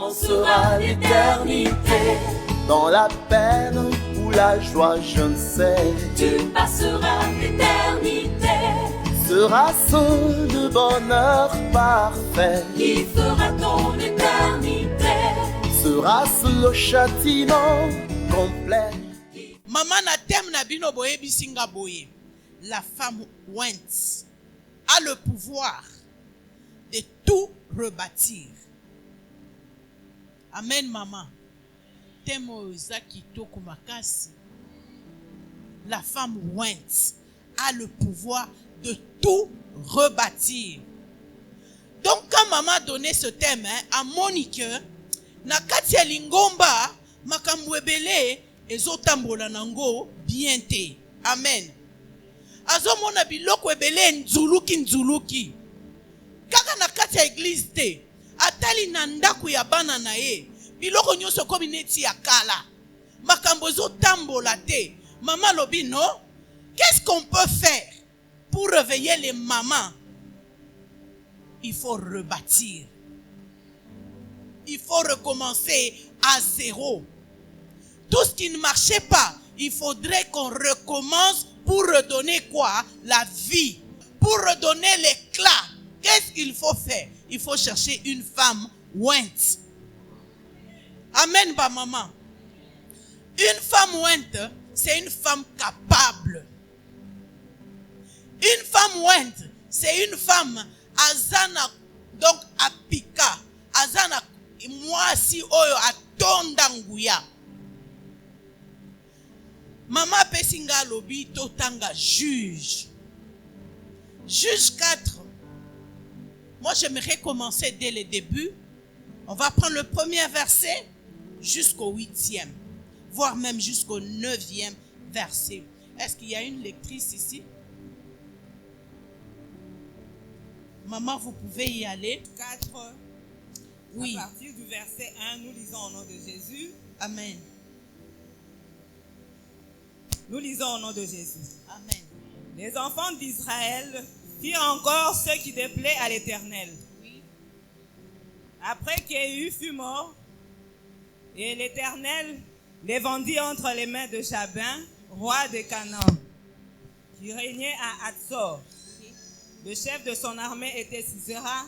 commencera l'éternité. Dans la peine ou la joie, je ne sais. Tu passeras l'éternité. Sera-ce le bonheur parfait? Qui fera ton éternité? Sera-ce le châtiment complet? Maman na thème na bino boye bisinga boye. La femme Wentz a le pouvoir de tout rebâtir. Amen, maman. Thème ozaki toko makasi. La femme Wentz a le pouvoir de tout rebâtir. Donc quand maman a donné ce thème à Monique, na kati ya lingomba makambo ebele ezotambola nango bien te. Amen. Azomona biloko ebele nzuluki. Kaka na kati ya église te. Atali na ndako ya bana na ye. Biloko nyonso komi neti ya kala. Makambo ezotambola te. Maman lobi non. Qu'est-ce qu'on peut faire pour réveiller les mamans? Il faut rebâtir. Il faut recommencer à zéro. Tout ce qui ne marchait pas, il faudrait qu'on recommence pour redonner quoi? La vie. Pour redonner l'éclat. Qu'est-ce qu'il faut faire? Il faut chercher une femme Wentz. Amen, ba maman. Une femme Wentz, c'est une femme capable. Une femme Wentz, c'est une femme azana, donc apika. Azana, moi si oyo atondanguya. Maman Pesinga lobi totanga juge. Juge 4. Moi j'aimerais commencer dès le début. On va prendre le premier verset jusqu'au 8e. Voire même jusqu'au 9e verset. Est-ce qu'il y a une lectrice ici? Maman, vous pouvez y aller. 4. Oui. À partir du verset 1, nous lisons au nom de Jésus. Amen. Nous lisons au nom de Jésus. Amen. Les enfants d'Israël firent encore ce qui déplaît à l'Éternel. Oui. Après qu'Éhu fut mort, et l'Éternel les vendit entre les mains de Jabin, roi de Canaan, qui régnait à Hatzor. Le chef de son armée était Sisera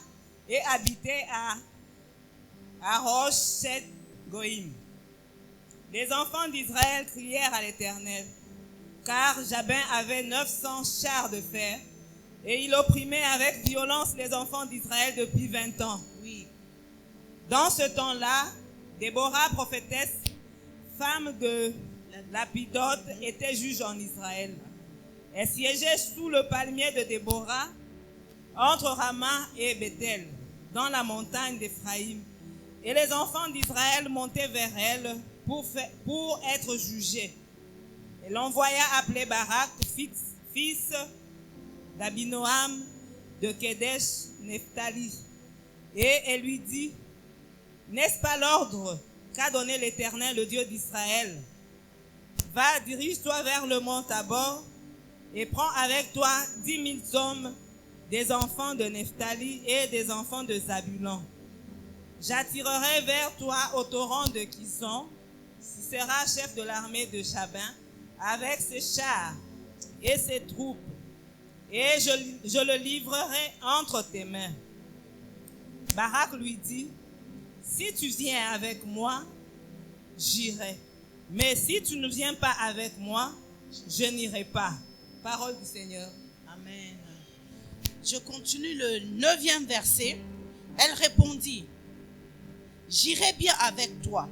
et habitait à Rosh-Shet Goïm. Les enfants d'Israël crièrent à l'Éternel, car Jabin avait 900 chars de fer, et il opprimait avec violence les enfants d'Israël depuis 20 ans. Oui. Dans ce temps-là, Déborah, prophétesse, femme de Lapidote, était juge en Israël. Elle siégeait sous le palmier de Déborah, entre Rama et Bethel, dans la montagne d'Éphraïm. Et les enfants d'Israël montaient vers elle pour être jugés. Elle envoya appeler Barak, fils d'Abinoam de Kedesh Nephtali. Et elle lui dit, n'est-ce pas l'ordre qu'a donné l'Éternel, le Dieu d'Israël? Va, dirige-toi vers le mont Tabor et prends avec toi 10 000 hommes, des enfants de Nephtali et des enfants de Zabulon. J'attirerai vers toi au torrent de Kison, Sisera, chef de l'armée de Jabin, avec ses chars et ses troupes, et je le livrerai entre tes mains. Barak lui dit, si tu viens avec moi, j'irai. Mais si tu ne viens pas avec moi, je n'irai pas. Parole du Seigneur. Amen. Je continue le 9e verset. Elle répondit, j'irai bien avec toi,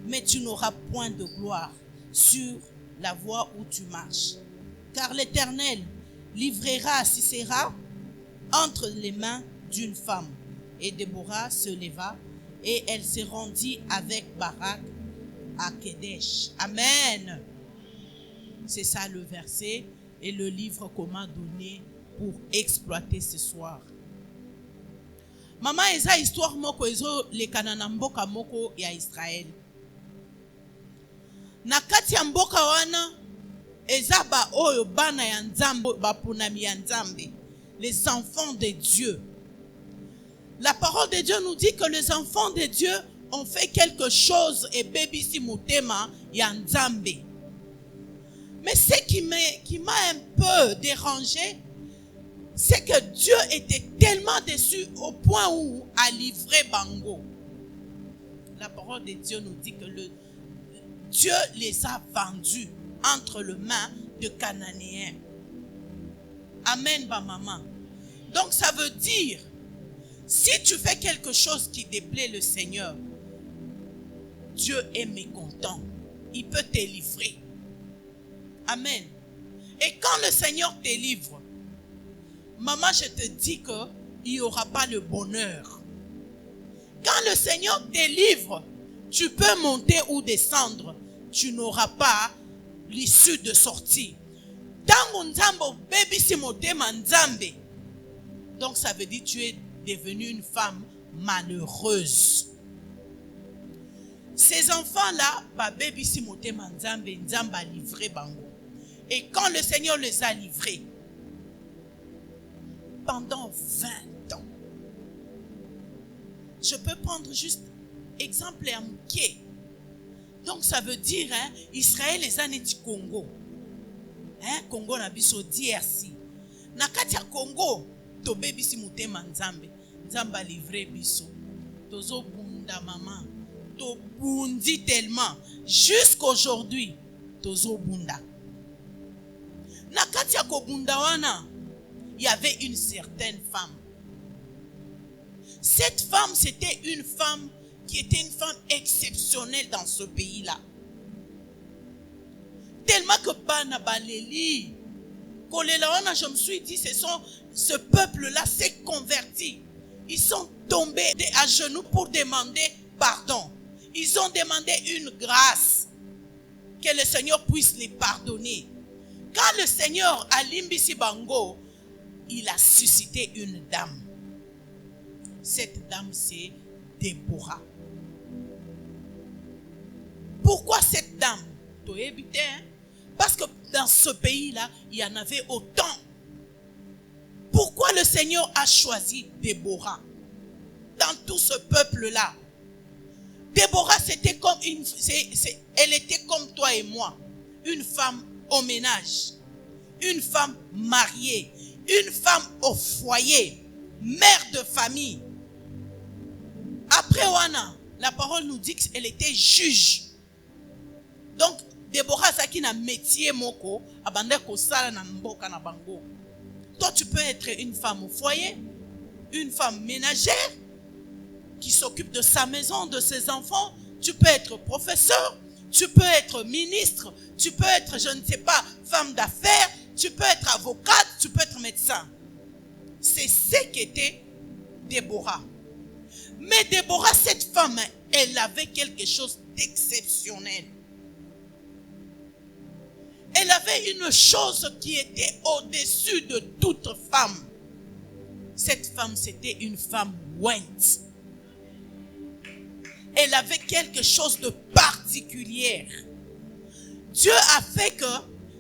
mais tu n'auras point de gloire sur la voie où tu marches. Car l'Éternel livrera Sisera entre les mains d'une femme. Et Déborah se leva et elle se rendit avec Barak à Kedesh. Amen. C'est ça le verset et le livre qu'on m'a donné pour exploiter ce soir. Maman, eza histoire moko ezo lekana na mboka moko ya Israël. Na kati ya mboka wana eza ba oyo bana ya Nzambe bapunami ya Nzambe, les enfants de Dieu. La parole de Dieu nous dit que les enfants de Dieu on fait quelque chose et baby si motema ya nzambe. Mais ce qui m'a un peu dérangé, c'est que Dieu était tellement déçu au point où a livré Bango. La parole de Dieu nous dit que Dieu les a vendus entre les mains de Cananéens. Amen, ba maman. Donc ça veut dire, si tu fais quelque chose qui déplaît le Seigneur, Dieu est mécontent. Il peut te livrer. Amen. Et quand le Seigneur te livre, maman, je te dis qu'il n'y aura pas le bonheur. Quand le Seigneur te livre, tu peux monter ou descendre. Tu n'auras pas l'issue de sortie. Donc ça veut dire que tu es devenue une femme malheureuse. Ces enfants-là, baby si motema nzambe, nzambe a livré bango. Et quand le Seigneur les a livrés, pendant 20 ans, je peux prendre juste exemple à Mouké. Donc ça veut dire, Israël les années du Congo. Congo na biso DRC. Na kati ya Congo, to baby si motema nzambe, nzambe a livré biso. Tozo bunda maman. To bundi tellement. Jusqu'aujourd'hui, tozo bunda. Na kati ya kobunda wana, il y avait une certaine femme. Cette femme, c'était une femme qui était une femme exceptionnelle dans ce pays-là. Tellement que Bana Baleli, Kolelawana, je me suis dit, ce peuple-là s'est converti. Ils sont tombés à genoux pour demander pardon. Ils ont demandé une grâce, que le Seigneur puisse les pardonner. Quand le Seigneur a limbisi bango, il a suscité une dame. Cette dame, c'est Déborah. Pourquoi cette dame? Parce que dans ce pays-là, il y en avait autant. Pourquoi le Seigneur a choisi Déborah dans tout ce peuple-là? Déborah, c'était comme elle était comme toi et moi, une femme au ménage, une femme mariée, une femme au foyer, mère de famille. Après Wana, la parole nous dit qu'elle était juge. Donc, Déborah Zaki na métier moko, abande ko sala na mboka na bango. Toi, tu peux être une femme au foyer, une femme ménagère, qui s'occupe de sa maison, de ses enfants. Tu peux être professeur, tu peux être ministre, tu peux être, je ne sais pas, femme d'affaires, tu peux être avocate, tu peux être médecin. C'est ce qu'était Déborah. Mais Déborah, cette femme, elle avait quelque chose d'exceptionnel. Elle avait une chose qui était au-dessus de toute femme. Cette femme, c'était une femme ointe. Elle avait quelque chose de particulier. Dieu a fait que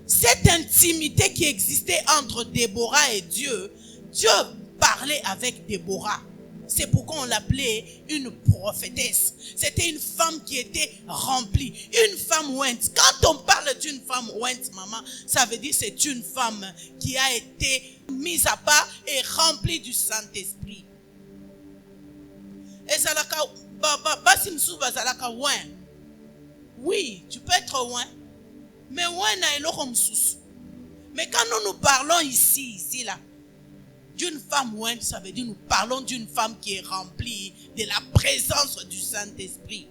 cette intimité qui existait entre Déborah et Dieu, Dieu parlait avec Déborah. C'est pourquoi on l'appelait une prophétesse. C'était une femme qui était remplie. Une femme ointe. Quand on parle d'une femme ointe, maman, ça veut dire que c'est une femme qui a été mise à part et remplie du Saint-Esprit. Et ça oui, tu peux être oint. Mais oint na eloko msusu. Mais quand nous parlons ici là, d'une femme ointe, ça veut dire nous parlons d'une femme qui est remplie de la présence du Saint-Esprit.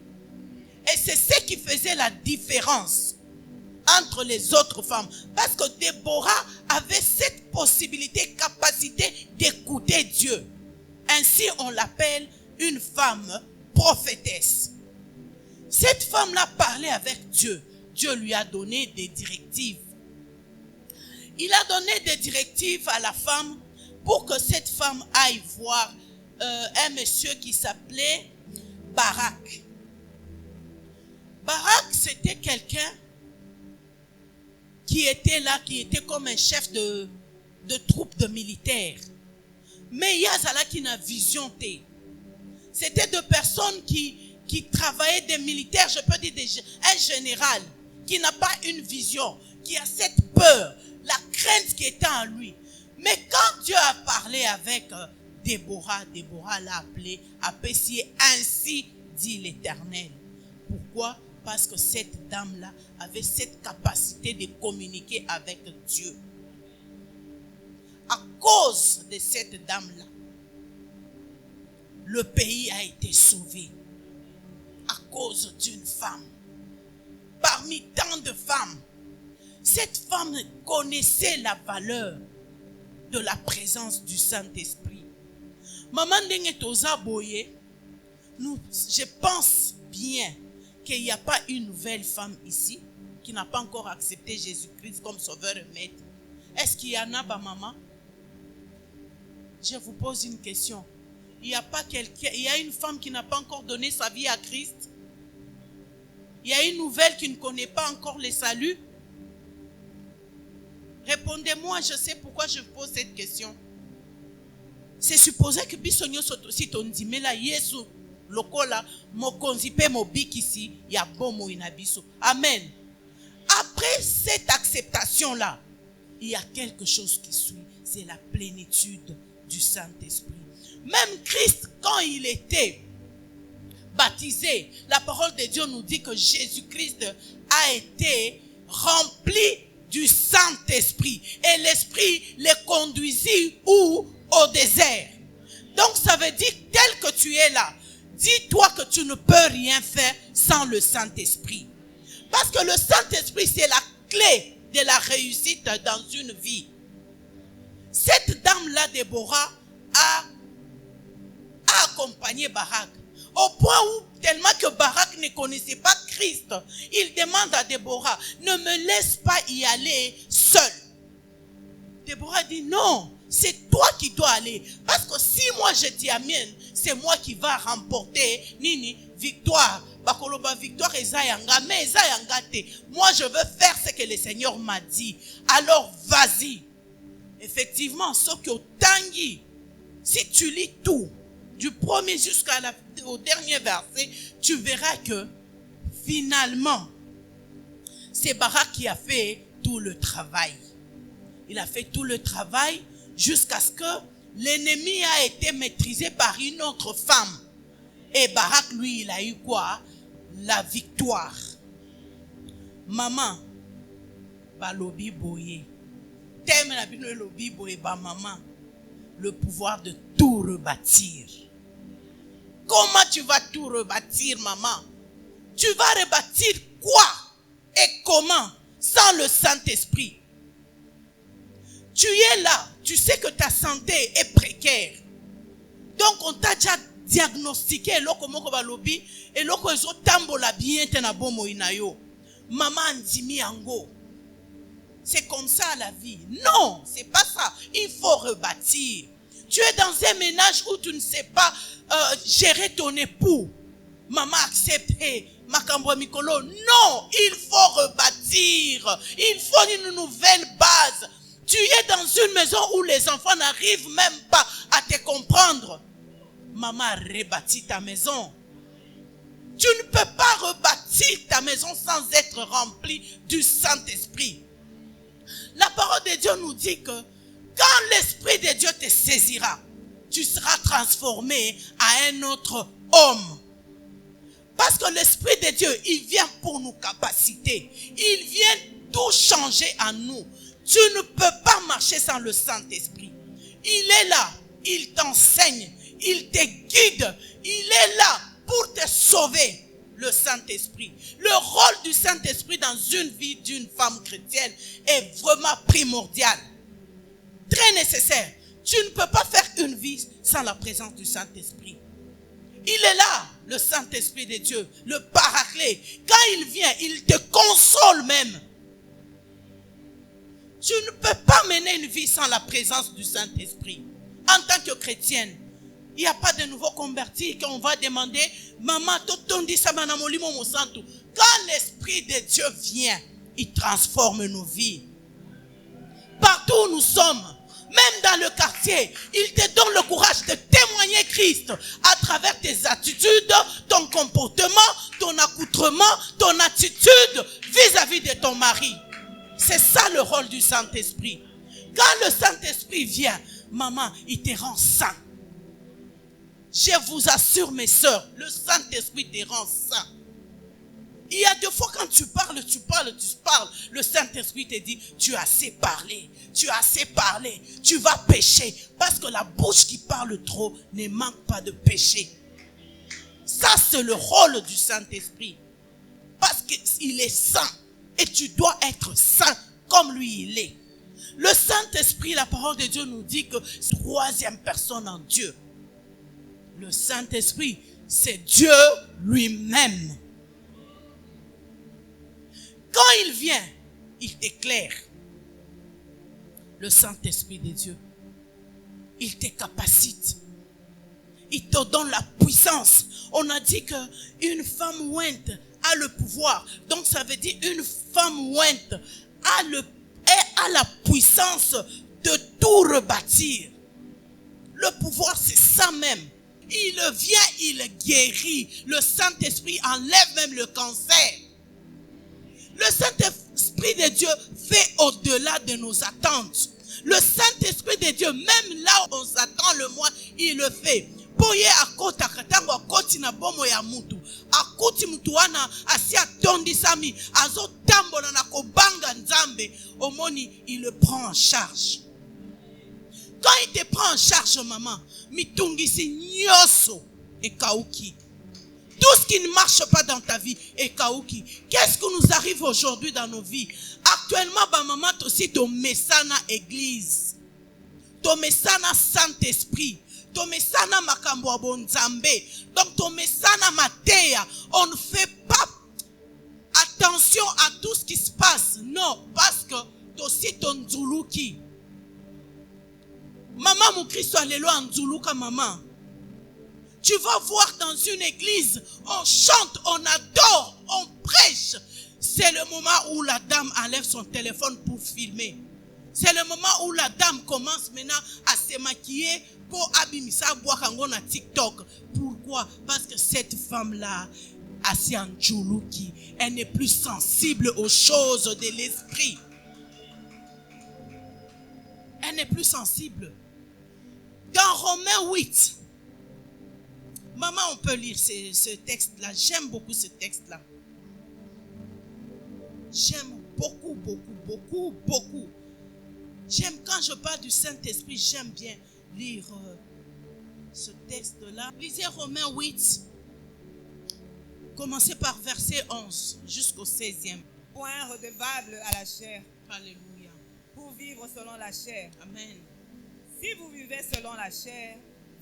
Et c'est ce qui faisait la différence entre les autres femmes. Parce que Déborah avait cette possibilité, capacité d'écouter Dieu. Ainsi, on l'appelle une femme prophétesse. Cette femme-là parlait avec Dieu. Dieu lui a donné des directives. Il a donné des directives à la femme pour que cette femme aille voir un monsieur qui s'appelait Barak. Barak, c'était quelqu'un qui était là, qui était comme un chef de troupe de militaires. Mais il y a Zala qui n'a vision. C'était deux personnes qui qui travaillait, des militaires, je peux dire un général qui n'a pas une vision, qui a cette peur, la crainte qui était en lui. Mais quand Dieu a parlé avec Déborah l'a appelé, ainsi dit l'Éternel. Pourquoi? Parce que cette dame-là avait cette capacité de communiquer avec Dieu. À cause de cette dame-là, le pays a été sauvé. À cause d'une femme. Parmi tant de femmes, cette femme connaissait la valeur de la présence du Saint-Esprit. Maman Ndenge Toza Boye, je pense bien qu'il n'y a pas une nouvelle femme ici qui n'a pas encore accepté Jésus-Christ comme sauveur et maître. Est-ce qu'il y en a, maman? Je vous pose une question. Il y a une femme qui n'a pas encore donné sa vie à Christ? Il y a une nouvelle qui ne connaît pas encore le salut? Répondez-moi, je sais pourquoi je pose cette question. C'est supposé que Bisonyo si ton dimela Yesu lokola mokonzi pe mobikisi ya bomo inabiso. Amen. Après cette acceptation là, il y a quelque chose qui suit, c'est la plénitude du Saint-Esprit. Même Christ, quand il était baptisé, la parole de Dieu nous dit que Jésus-Christ a été rempli du Saint-Esprit. Et l'Esprit le conduisit où? Au désert. Donc ça veut dire, tel que tu es là, dis-toi que tu ne peux rien faire sans le Saint-Esprit. Parce que le Saint-Esprit, c'est la clé de la réussite dans une vie. Cette dame-là, Déborah, a accompagné Barak. Au point où, tellement que Barak ne connaissait pas Christ, il demande à Déborah, ne me laisse pas y aller seul. Déborah dit, non, c'est toi qui dois aller. Parce que si moi je t'y amène, c'est moi qui va remporter victoire. Bakoloba victoire ezayanga, mais ezayanga te. Moi je veux faire ce que le Seigneur m'a dit. Alors vas-y. Effectivement, ce que tangi, si tu lis tout, du premier jusqu'au dernier verset, tu verras que finalement, c'est Barak qui a fait tout le travail. Il a fait tout le travail jusqu'à ce que l'ennemi a été maîtrisé par une autre femme. Et Barak, lui, il a eu quoi? La victoire. Maman, balobi boye. Thème la Bible lobi boye ba maman. Le pouvoir de tout rebâtir. Comment tu vas tout rebâtir, maman? Tu vas rebâtir quoi? Et comment? Sans le Saint-Esprit. Tu es là, tu sais que ta santé est précaire. Donc on t'a déjà diagnostiqué loko moko balobi et loko ezo tambola bien tena bomo inayo. Maman ndimi ango. C'est comme ça la vie. Non, c'est pas ça. Il faut rebâtir. Tu es dans un ménage où tu ne sais pas gérer ton époux. Maman accepte, Makambo Mikolo. Non, il faut rebâtir. Il faut une nouvelle base. Tu es dans une maison où les enfants n'arrivent même pas à te comprendre. Maman, rebâtis ta maison. Tu ne peux pas rebâtir ta maison sans être rempli du Saint-Esprit. La parole de Dieu nous dit que quand l'Esprit de Dieu te saisira, tu seras transformé à un autre homme. Parce que l'Esprit de Dieu, il vient pour nous capaciter. Il vient tout changer en nous. Tu ne peux pas marcher sans le Saint-Esprit. Il est là, il t'enseigne, il te guide. Il est là pour te sauver, le Saint-Esprit. Le rôle du Saint-Esprit dans une vie d'une femme chrétienne est vraiment primordial. Très nécessaire. Tu ne peux pas faire une vie sans la présence du Saint-Esprit. Il est là, le Saint-Esprit de Dieu, le Paraclet. Quand il vient, il te console même. Tu ne peux pas mener une vie sans la présence du Saint-Esprit. En tant que chrétienne, il n'y a pas de nouveaux convertis qu'on va demander, maman, quand l'Esprit de Dieu vient, il transforme nos vies. Partout où nous sommes, Même dans le quartier, il te donne le courage de témoigner Christ à travers tes attitudes, ton comportement, ton accoutrement, ton attitude vis-à-vis de ton mari. C'est ça le rôle du Saint-Esprit. Quand le Saint-Esprit vient, maman, il te rend saint. Je vous assure, mes sœurs, le Saint-Esprit te rend saint. Il y a des fois quand tu parles, le Saint-Esprit te dit, tu as assez parlé, tu vas pécher. Parce que la bouche qui parle trop ne manque pas de péché. Ça, c'est le rôle du Saint-Esprit. Parce qu'il est saint. Et tu dois être saint comme lui il est. Le Saint-Esprit, la parole de Dieu nous dit que c'est la troisième personne en Dieu. Le Saint-Esprit, c'est Dieu lui-même. Quand il vient, il t'éclaire. Le Saint-Esprit de Dieu, il te capacite. Il te donne la puissance. On a dit qu'une femme ointe a le pouvoir. Donc ça veut dire une femme ointe a la puissance de tout rebâtir. Le pouvoir, c'est ça même. Il vient, il guérit. Le Saint-Esprit enlève même le cancer. Le Saint-Esprit de Dieu fait au-delà de nos attentes. Le Saint-Esprit de Dieu, même là où on s'attend le moins, il le fait. Boye akota katango akoti na bomo ya mutu. Akuti mutu wana asi atondi sami. Azo tambola na kobanga nzambe. Omoni, il le prend en charge. Quand il te prend en charge, maman, mitungisi nyoso et kauki. Tout ce qui ne marche pas dans ta vie est kauki. Qu'est-ce qui nous arrive aujourd'hui dans nos vies? Actuellement, ba maman aussi to mesana église. To mesana Saint-Esprit. To mesana makambo ya bonzambe. Donc to mesana mateya. On ne fait pas attention à tout ce qui se passe. Non, parce que aussi ton nzuluki. Maman mon Christ allélo nzuluka maman. Tu vas voir dans une église, on chante, on adore, on prêche. C'est le moment où la dame enlève son téléphone pour filmer. C'est le moment où la dame commence maintenant à se maquiller pour abimisa boakango na TikTok. Pourquoi? Parce que cette femme-là, assise en Djoulouki, elle n'est plus sensible aux choses de l'esprit. Elle n'est plus sensible. Dans Romains 8, maman, on peut lire ce texte-là. J'aime beaucoup ce texte-là. J'aime beaucoup, beaucoup, beaucoup, beaucoup. J'aime, quand je parle du Saint-Esprit, j'aime bien lire ce texte-là. Lisez Romains 8. Commencez par verset 11 jusqu'au 16e. Point redevable à la chair. Alléluia. Pour vivre selon la chair. Amen. Si vous vivez selon la chair,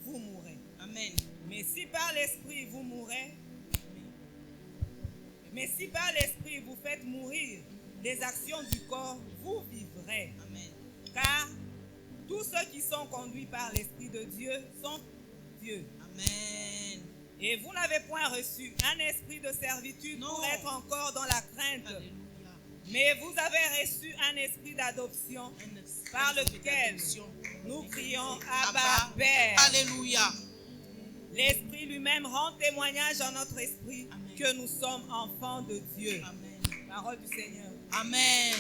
vous mourrez. Amen. Mais si par l'esprit vous mourrez, mais si par l'esprit vous faites mourir les actions du corps, vous vivrez. Amen. Car tous ceux qui sont conduits par l'esprit de Dieu sont Dieu. Amen. Et vous n'avez point reçu un esprit de servitude pour être encore dans la crainte. Alléluia. Mais vous avez reçu un esprit d'adoption par lequel nous crions Abba, Père. Alléluia. L'Esprit lui-même rend témoignage à notre esprit Amen. que nous sommes enfants de Dieu. Amen. Parole du Seigneur. Amen.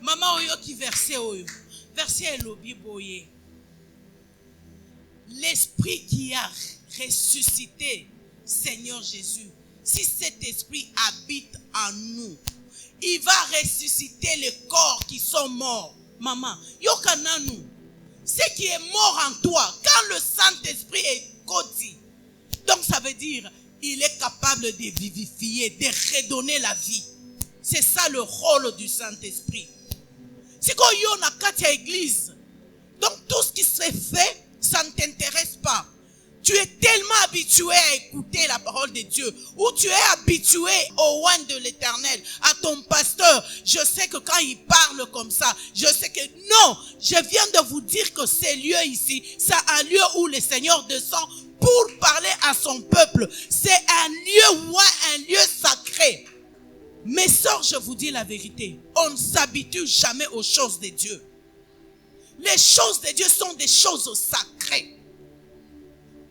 Maman oyo qui verset oyo. Verset elobi boye. L'esprit qui a ressuscité Seigneur Jésus, si cet esprit habite en nous, il va ressusciter les corps qui sont morts. Maman, yokananu, ce qui est mort en toi, quand le Saint-Esprit est Koti, donc ça veut dire il est capable de vivifier, de redonner la vie. C'est ça le rôle du Saint-Esprit. C'est quand il y a une église, donc tout ce qui se fait, ça ne t'intéresse pas. Tu es tellement habitué à écouter la parole de Dieu, ou tu es habitué au oin de l'Éternel, à ton pasteur. Je sais que quand il parle comme ça, je sais que non, je viens de vous dire que ces lieux ici, c'est un lieu où le Seigneur descend pour parler à son peuple. C'est un lieu oint, un lieu sacré. Mes sœurs, je vous dis la vérité, on ne s'habitue jamais aux choses de Dieu. Les choses de Dieu sont des choses sacrées.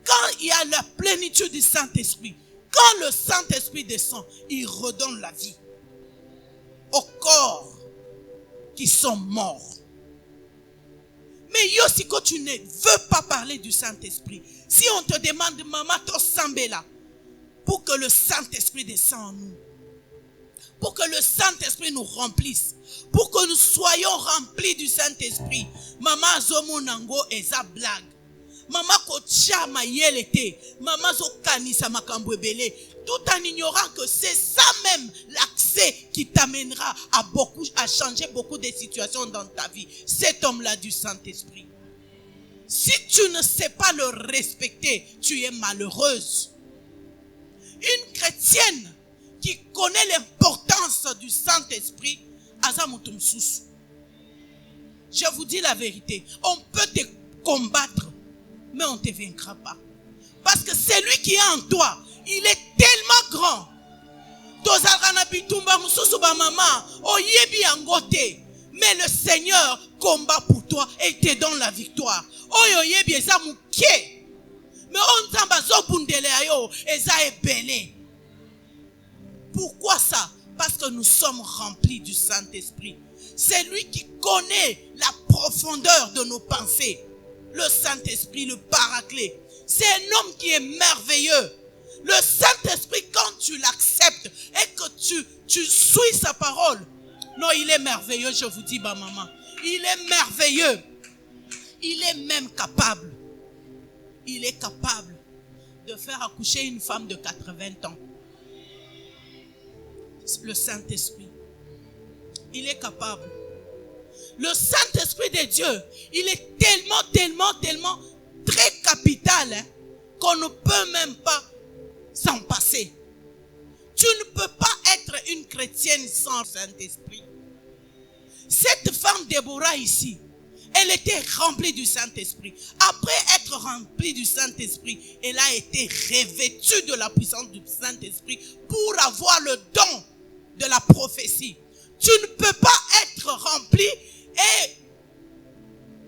Quand il y a la plénitude du Saint-Esprit, quand le Saint-Esprit descend, il redonne la vie aux corps qui sont morts. Mais si tu ne veux pas parler du Saint-Esprit, si on te demande, maman, to sambela, pour que le Saint-Esprit descende en nous, pour que le Saint-Esprit nous remplisse, pour que nous soyons remplis du Saint-Esprit, maman zomo nango eza blague. Maman kocha mayelete, maman zo kanisa makambo ebele, tout en ignorant que c'est ça même l'accès qui t'amènera à changer beaucoup de situations dans ta vie. Cet homme-là du Saint-Esprit. Si tu ne sais pas le respecter, tu es malheureuse. Une chrétienne qui connaît l'importance du Saint-Esprit, azamutumsus. Je vous dis la vérité, on peut te combattre, mais on ne te vaincra pas. Parce que celui qui est en toi, il est tellement grand. Mais le Seigneur combat pour toi et te donne la victoire. Mais pourquoi ça? Parce que nous sommes remplis du Saint-Esprit. C'est lui qui connaît la profondeur de nos pensées. Le Saint-Esprit, le Paraclet. C'est un homme qui est merveilleux. Le Saint-Esprit, quand tu l'acceptes et que tu suis sa parole, non, il est merveilleux, je vous dis, ma maman. Il est merveilleux. Il est même capable. Il est capable de faire accoucher une femme de 80 ans. Le Saint-Esprit. Il est capable. Le Saint-Esprit de Dieu, il est tellement très capital qu'on ne peut même pas s'en passer. Tu ne peux pas être une chrétienne sans Saint-Esprit. Cette femme Déborah ici, elle était remplie du Saint-Esprit. Après être remplie du Saint-Esprit, elle a été revêtue de la puissance du Saint-Esprit pour avoir le don de la prophétie. Tu ne peux pas être rempli et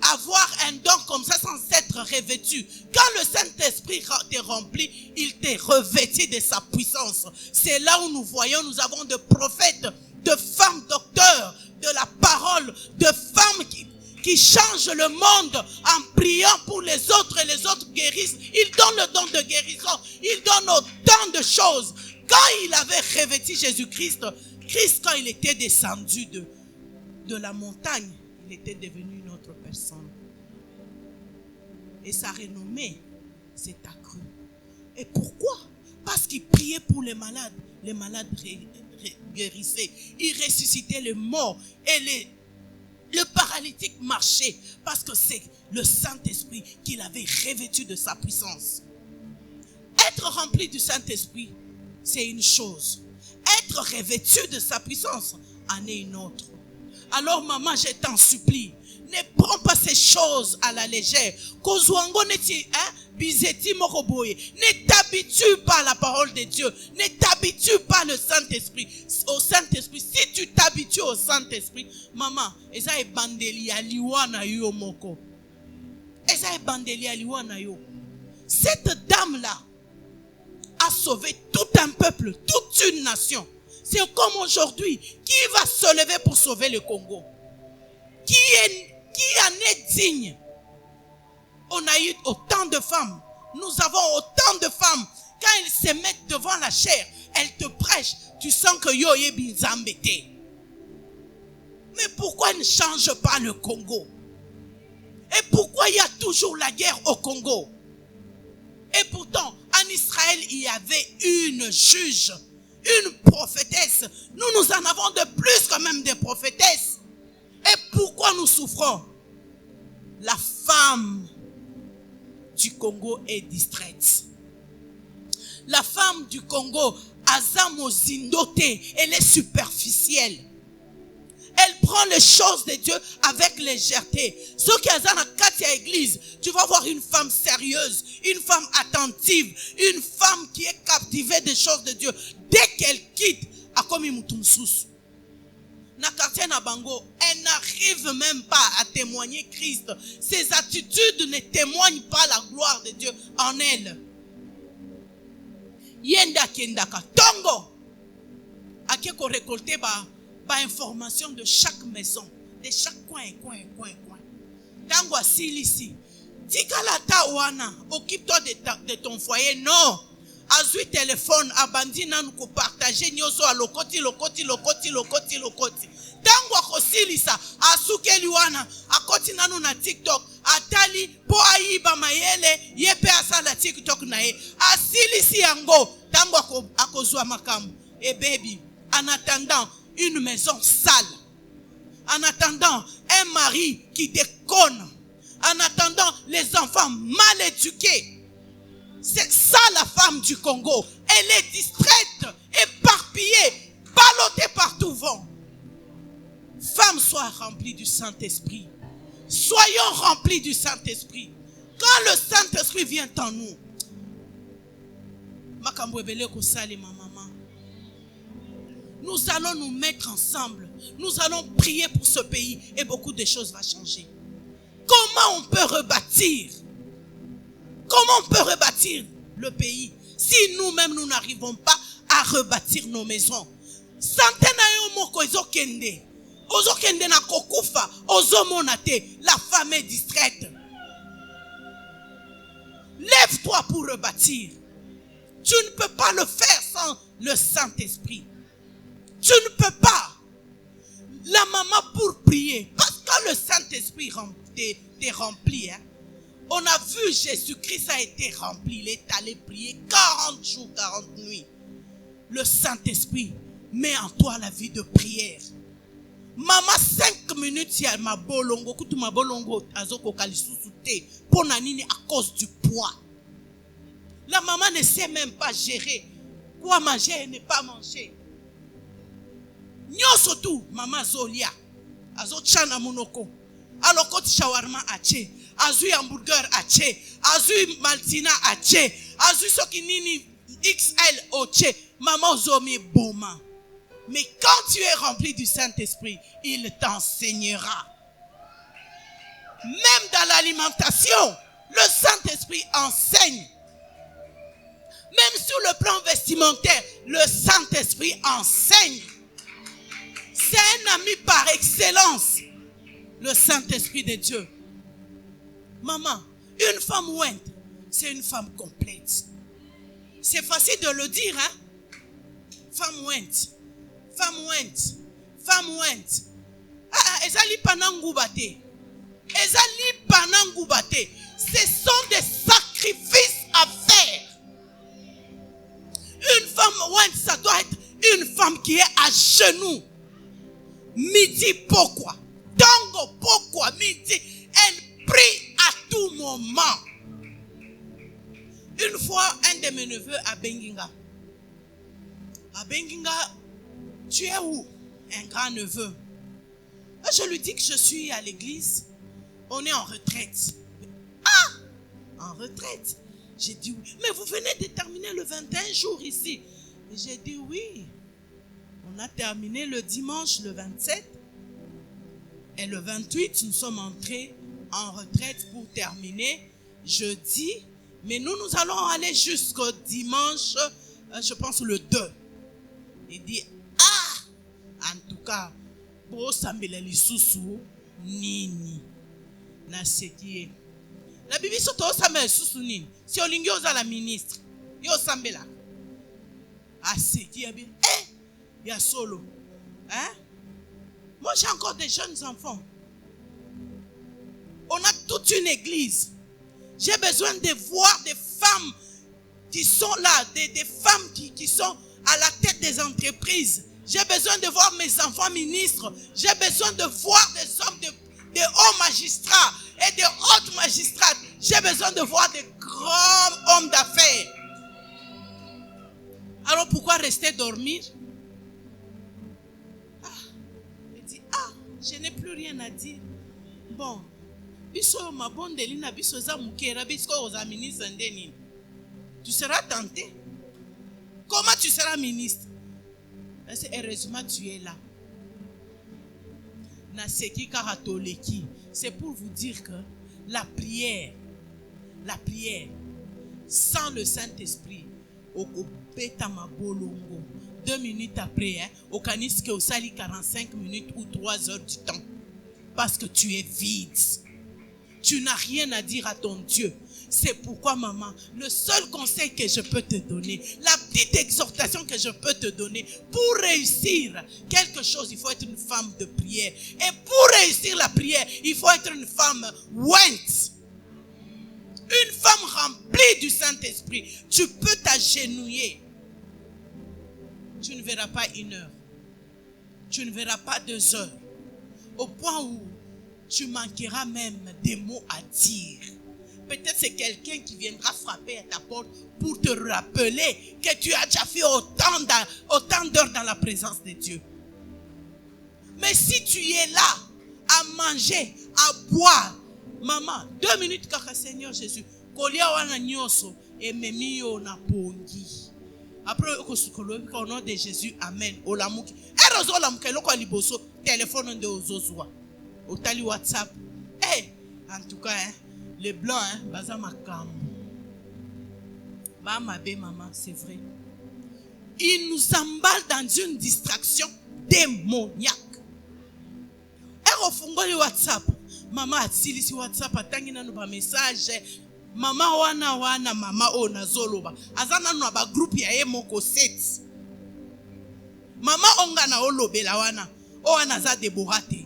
avoir un don comme ça sans être revêtu. Quand le Saint-Esprit te remplit, il t'est revêtu de sa puissance. C'est là où nous voyons, nous avons de prophètes, de femmes docteurs, de la parole, de femmes qui changent le monde en priant pour les autres et les autres guérissent. Il donne le don de guérison. Il donne autant de choses. Quand il avait revêtu Jésus-Christ, quand il était descendu de la montagne, il était devenu une autre personne. Et sa renommée s'est accrue. Et pourquoi? Parce qu'il priait pour les malades. Les malades guérissaient. Il ressuscitait les morts. Et le paralytique marchait. Parce que c'est le Saint-Esprit qui l'avait revêtu de sa puissance. Être rempli du Saint-Esprit, c'est une chose. Être revêtu de sa puissance en est une autre. Alors maman, je t'en supplie, ne prends pas ces choses à la légère. Ne t'habitue pas à la parole de Dieu. Ne t'habitue pas au Saint-Esprit. Au Saint-Esprit, si tu t'habitues au Saint-Esprit, maman, eza ebandeli ya liwa na yo moko. Eza ebandeli ya liwa na yo. Cette dame-là a sauvé tout un peuple, toute une nation. C'est comme aujourd'hui, qui va se lever pour sauver le Congo? Qui en est digne? On a eu autant de femmes. Nous avons autant de femmes. Quand elles se mettent devant la chair, elles te prêchent. Tu sens que yo est bizambété. Mais pourquoi ne change pas le Congo? Et pourquoi il y a toujours la guerre au Congo? Et pourtant, en Israël, il y avait une juge, une prophétesse. Nous en avons de plus quand même des prophétesses. Et pourquoi nous souffrons? La femme du Congo est distraite. La femme du Congo, Azamo Zindote, elle est superficielle. Elle prend les choses de Dieu avec légèreté. Ceux qui sont dans la église, tu vas voir une femme sérieuse, une femme attentive, une femme qui est captivée des choses de Dieu. Dès qu'elle quitte, à comme Mutumsus. na quartier na bango, elle n'arrive même pas à témoigner Christ. Ses attitudes ne témoignent pas la gloire de Dieu en elle. Yenda kendaka tongo. Akeko récolter ba information de chaque maison, de chaque coin. Tango asilisi. Tikala ta wana, occupe-toi de ton foyer. Non. Azui téléphone, abandi nanu ko partager nyoso a lokoti. Tango akosilisa, asukeli wana, akoti nanu na TikTok, atali po aiba mayele, yepe asala TikTok na ye. Asilisi yango, tango akozwa makambo. Et baby, en attendant une maison sale, en attendant un mari qui déconne, en attendant les enfants mal éduqués. C'est ça la femme du Congo. Elle est distraite, éparpillée, ballottée par tout vent. Femme, sois remplie du Saint-Esprit. Soyons remplis du Saint-Esprit. Quand le Saint-Esprit vient en nous, nous allons nous mettre ensemble. Nous allons prier pour ce pays et beaucoup de choses vont changer. Comment on peut rebâtir? Comment on peut rebâtir le pays si nous-mêmes nous n'arrivons pas à rebâtir nos maisons? La femme est distraite. Lève-toi pour rebâtir. Tu ne peux pas le faire sans le Saint-Esprit. Tu ne peux pas. La maman pour prier, parce que le Saint-Esprit t'est rempli, hein. On a vu Jésus-Christ a été rempli. Il est allé prier 40 jours, 40 nuits. Le Saint-Esprit met en toi la vie de prière. Maman, 5 minutes, il y a ma bolongo. Kutu ma bolongo, azoko kalisusu te. Ponanini à cause du poids. La maman ne sait même pas gérer. Quoi manger et ne pas manger. Nyoso tout, maman Zolia. Azo chana monoko. Alors quand shawarma ache. Azui hamburger ache, azui maltina ache, azui sokinini XL oche, maman zomi boma. Mais quand tu es rempli du Saint-Esprit, il t'enseignera. Même dans l'alimentation, le Saint-Esprit enseigne. Même sur le plan vestimentaire, le Saint-Esprit enseigne. C'est un ami par excellence, le Saint-Esprit de Dieu. Maman, une femme ouinte, c'est une femme complète. C'est facile de le dire, hein? Femme ouinte, femme ouinte, femme ouinte. Ezali panangubate. Ezali panangubate. Ce sont des sacrifices à faire. Une femme ouinte, ça doit être une femme qui est à genoux. Midi, pourquoi? Tango, pourquoi? Midi, elle prie à tout moment. Une fois, un de mes neveux à Benginga. À Benginga, tu es où? Un grand neveu. Je lui dis que je suis à l'église. On est en retraite. Ah! En retraite. J'ai dit oui. Mais vous venez de terminer le 21 jours ici. J'ai dit oui. On a terminé le dimanche, le 27. Et le 28, nous sommes entrés en retraite pour terminer jeudi. Mais nous allons aller jusqu'au dimanche, je pense le 2. Il dit, ah, en tout cas, pour sambela lisusu nini na sekie. La Bible soto sambela lisusu nini. Si olingi oza la ministre, yo sambela. A sekie bien. Il y a solo. Hein? Moi, j'ai encore des jeunes enfants. On a toute une église. J'ai besoin de voir des femmes qui sont là, des femmes qui sont à la tête des entreprises. J'ai besoin de voir mes enfants ministres. J'ai besoin de voir des hommes, des hauts magistrats et des hautes magistrates. J'ai besoin de voir des grands hommes d'affaires. Alors pourquoi rester dormir? Je n'ai plus rien à dire. Bon, tu seras tenté. Comment tu seras ministre? Heureusement, tu es là. C'est pour vous dire que la prière, sans le Saint-Esprit, 2 minutes après, au canisque au sali 45 minutes ou 3 heures du temps. Parce que tu es vide. Tu n'as rien à dire à ton Dieu. C'est pourquoi, maman, le seul conseil que je peux te donner, la petite exhortation que je peux te donner, pour réussir quelque chose, il faut être une femme de prière. Et pour réussir la prière, il faut être une femme ointe. Une femme remplie du Saint-Esprit. Tu peux t'agenouiller. Tu ne verras pas 1 heure. Tu ne verras pas 2 heures. Au point où tu manqueras même des mots à dire. Peut-être c'est quelqu'un qui viendra frapper à ta porte pour te rappeler que tu as déjà fait autant d'heures dans la présence de Dieu. Mais si tu es là à manger, à boire, maman, 2 minutes kaka Seigneur Jésus, kolia wana nyoso et memio na pongi. Après au nom de Jésus, amen. Olamuki. Erozo olamuke loko liboso téléphone de ozozwa. Otali WhatsApp. En tout cas, les blancs, baza makambo. Maman, c'est vrai. Ils nous emballent dans une distraction démoniaque. Au fond de WhatsApp, maman a dit si WhatsApp atangi na no message. Mama wana mama ona zoloba. Azana no ba group ya emoko 7. Mama onga na olobela wana. O wana za deborate.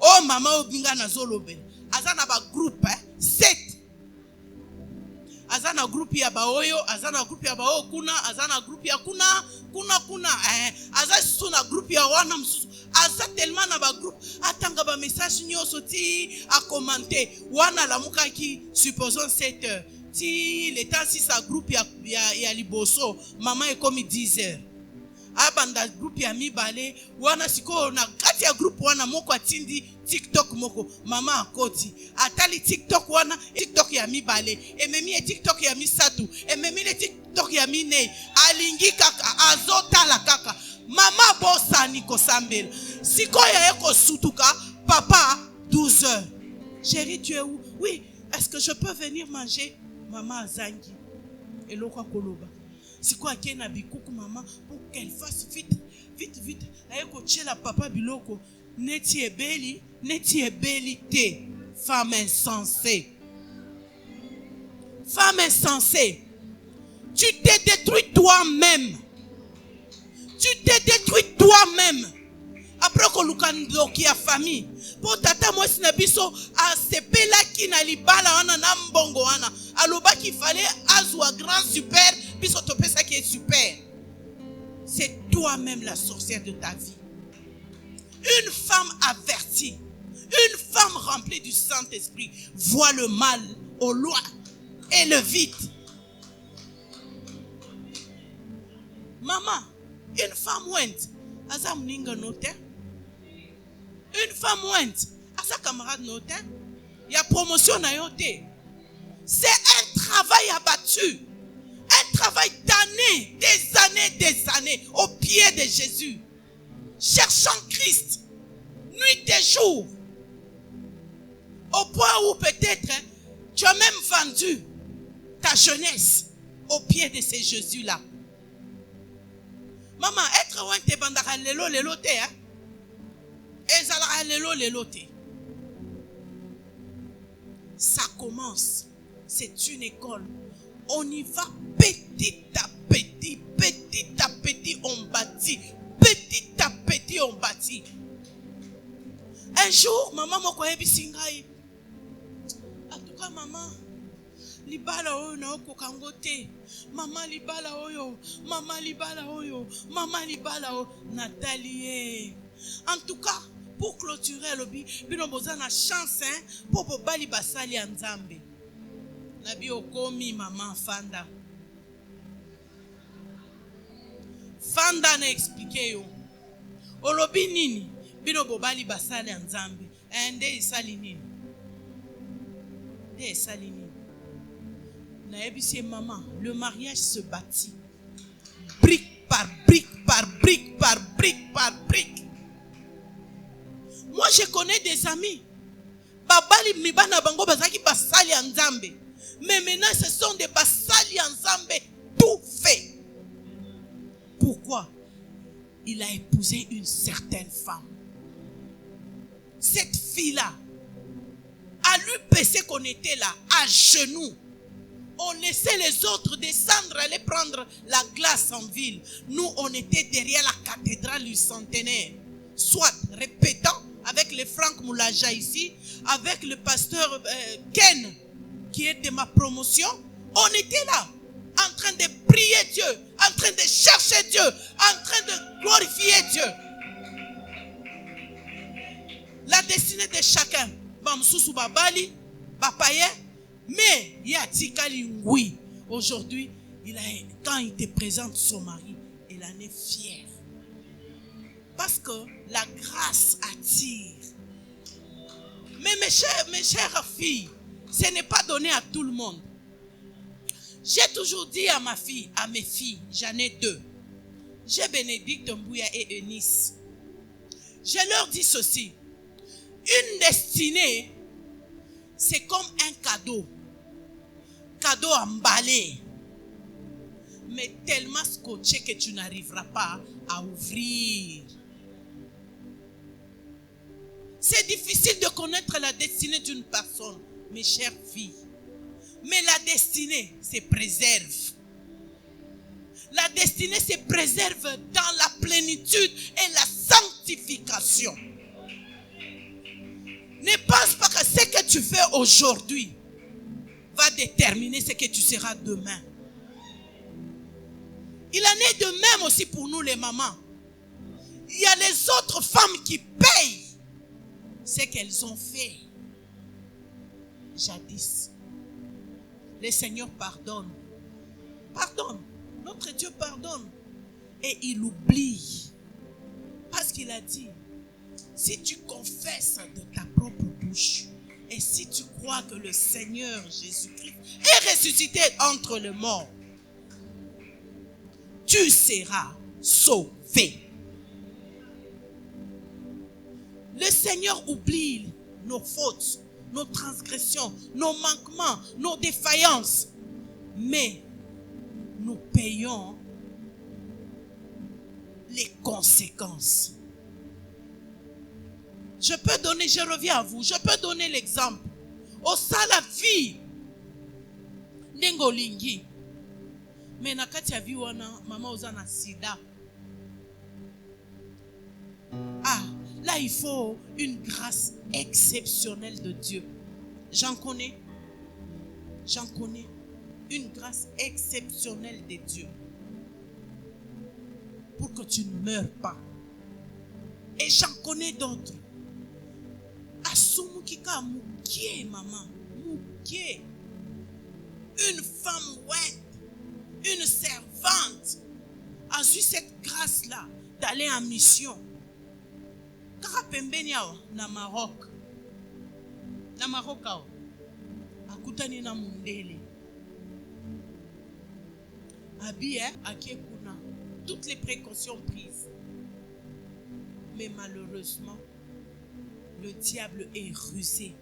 Oh mama obinga na zolobe. Azana ba group 7. Azana group ya ba oyo, azana group ya ba o kuna, azana group ya kuna. Azana group ya wana msusu. Aza tellement na ba groupe atanga ba message nyoso ti a commenter wana la mukaki supposons 7 heures ti le temps si sa groupe ya liboso maman est comme 10 heures abanda groupe ya mibale wana siko na kati ya groupe wana moko atindi TikTok moko mama akoti atali TikTok wana TikTok ya mibale ememi e TikTok ya misatu ememi le TikTok ya mine alingi kaka azotala kaka mama bossa niko sambela sikoya eko sutuka papa 12 heures chérie tu es où? Oui, est-ce que je peux venir manger? Maman azangi eloko koloba sikoya kena bikuku maman pour qu'elle fasse vite ayeko tchela papa biloko neti ebeli te. Femme insensée, tu te détruis toi-même. Après que lukandoki ya famille pour tata moi sinabiso a sepela ki na libala wana na mbongo wana aloba qu'il fallait azwa grand super biso to pesa qui est super. C'est toi-même la sorcière de ta vie. Une femme avertie, une femme remplie du Saint-Esprit voit le mal au loin et le vide. Maman, une femme ouente, asa mninga note. Une femme ouente, asa camarade note. Il y a promotion na yote. C'est un travail abattu. Un travail d'années, des années au pied de Jésus. Cherchant Christ, nuit et jour. Au point où peut-être tu as même vendu ta jeunesse au pied de ces Jésus-là. Maman, être ouin te bandara lelo te, hein? Ezala lelo te. Ça commence. C'est une école. On y va petit à petit, on bâtit. Petit à petit, on bâtit. Un jour, maman m'a dit singai. En tout cas, maman, libala oyo na okokangote. Maman libala oyo, maman libala oyo, maman libala oyo. Nathalie. En tout cas, pour clôturer le bi, bino bozana chance hein, pour bali basali ya Nzambe. Na bi okomi maman Fanda. Fanda na expliqué yo. Olobi nini? Bino bobali basali ya Nzambe. Nde isali nini? Nde isali nini? Na ebisi maman, le mariage se bâtit. Brique par brique par brique par brique par brique. Moi je connais Nzambe. Mais maintenant, ce sont des basali Nzambe tout fait. Pourquoi? Il a épousé une certaine femme. Cette fille-là, à l'UPC qu'on était là, à genoux, on laissait les autres descendre, aller prendre la glace en ville. Nous, on était derrière la cathédrale du centenaire. Soit répétant avec les Franck Moulaja ici, avec le pasteur Ken, qui est de ma promotion. On était là, en train de prier Dieu, en train de chercher Dieu, en train de glorifier Dieu. La destinée de chacun, Bamsousou Babali, Bapaye, mais il y a Tikali Ngui. Aujourd'hui, quand il te présente son mari, il en est fier. Parce que la grâce attire. Mais mes chères filles, ce n'est pas donné à tout le monde. J'ai toujours dit à mes filles, j'en ai 2. J'ai Bénédicte Mbouya et Eunice. Je leur dis ceci. Une destinée, c'est comme un cadeau. Cadeau emballé. Mais tellement scotché que tu n'arriveras pas à ouvrir. C'est difficile de connaître la destinée d'une personne, mes chères filles. Mais la destinée se préserve. La destinée se préserve dans la plénitude et la sanctification. Ne pense pas que ce que tu fais aujourd'hui va déterminer ce que tu seras demain. Il en est de même aussi pour nous les mamans. Il y a les autres femmes qui payent ce qu'elles ont fait jadis. Le Seigneur pardonne. Pardonne. Notre Dieu pardonne. Et il oublie. Parce qu'il a dit, si tu confesses de ta propre bouche et si tu crois que le Seigneur Jésus-Christ est ressuscité entre les morts, tu seras sauvé. Le Seigneur oublie nos fautes, nos transgressions, nos manquements, nos défaillances. Mais nous payons les conséquences. Je reviens à vous, je peux donner l'exemple. Au sala vie, Nengolingi. Mais nakati ya vie wana, mama ozana sida. Ah, là il faut une grâce exceptionnelle de Dieu. J'en connais. Une grâce exceptionnelle de Dieu. Pour que tu ne meurs pas. Et j'en connais d'autres. Asumukika Moukie, maman. Moukie. Une femme, ouais. Une servante. A eu cette grâce-là d'aller en mission. Karapembeniao, na Maroc. Na Maroc, akutani na mundele. Habillé, akekuna. Toutes les précautions prises. Mais malheureusement, le diable est rusé.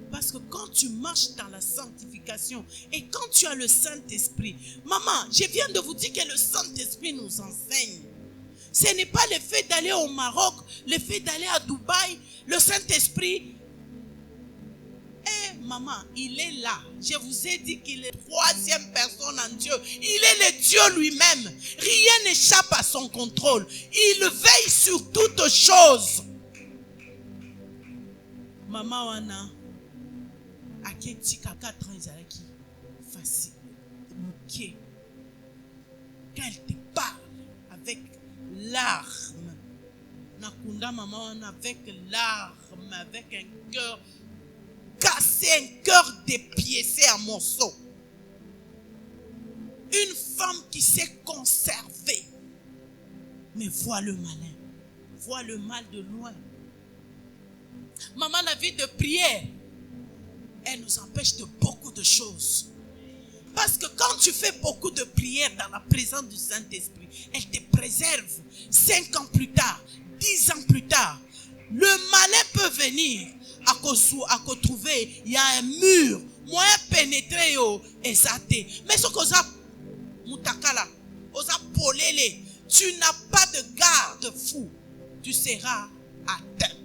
Parce que quand tu marches dans la sanctification et quand tu as le Saint-Esprit, maman, je viens de vous dire que le Saint-Esprit nous enseigne. Ce n'est pas le fait d'aller au Maroc, le fait d'aller à Dubaï, le Saint-Esprit. Maman, il est là. Je vous ai dit qu'il est troisième personne en Dieu. Il est le Dieu lui-même. Rien n'échappe à son contrôle. Il veille sur toutes choses. Maman wana aketika 4 ans ezalaki facile. Moké. Quand elle te parle avec larmes. Nakunda maman wana avec larmes, avec un cœur cassé, un cœur dépiécé en morceaux. Une femme qui sait conserver. Mais voit le malin. Voit le mal de loin. Maman, la vie de prière, elle nous empêche de beaucoup de choses. Parce que quand tu fais beaucoup de prières dans la présence du Saint-Esprit, elle te préserve 5 ans plus tard, 10 ans plus tard. Le malin peut venir à trouver, il y a un mur moyen pénétrer yo ezate. Mais ce que ça mutakala, osa polele, tu n'as pas de garde-fou, tu seras atteint.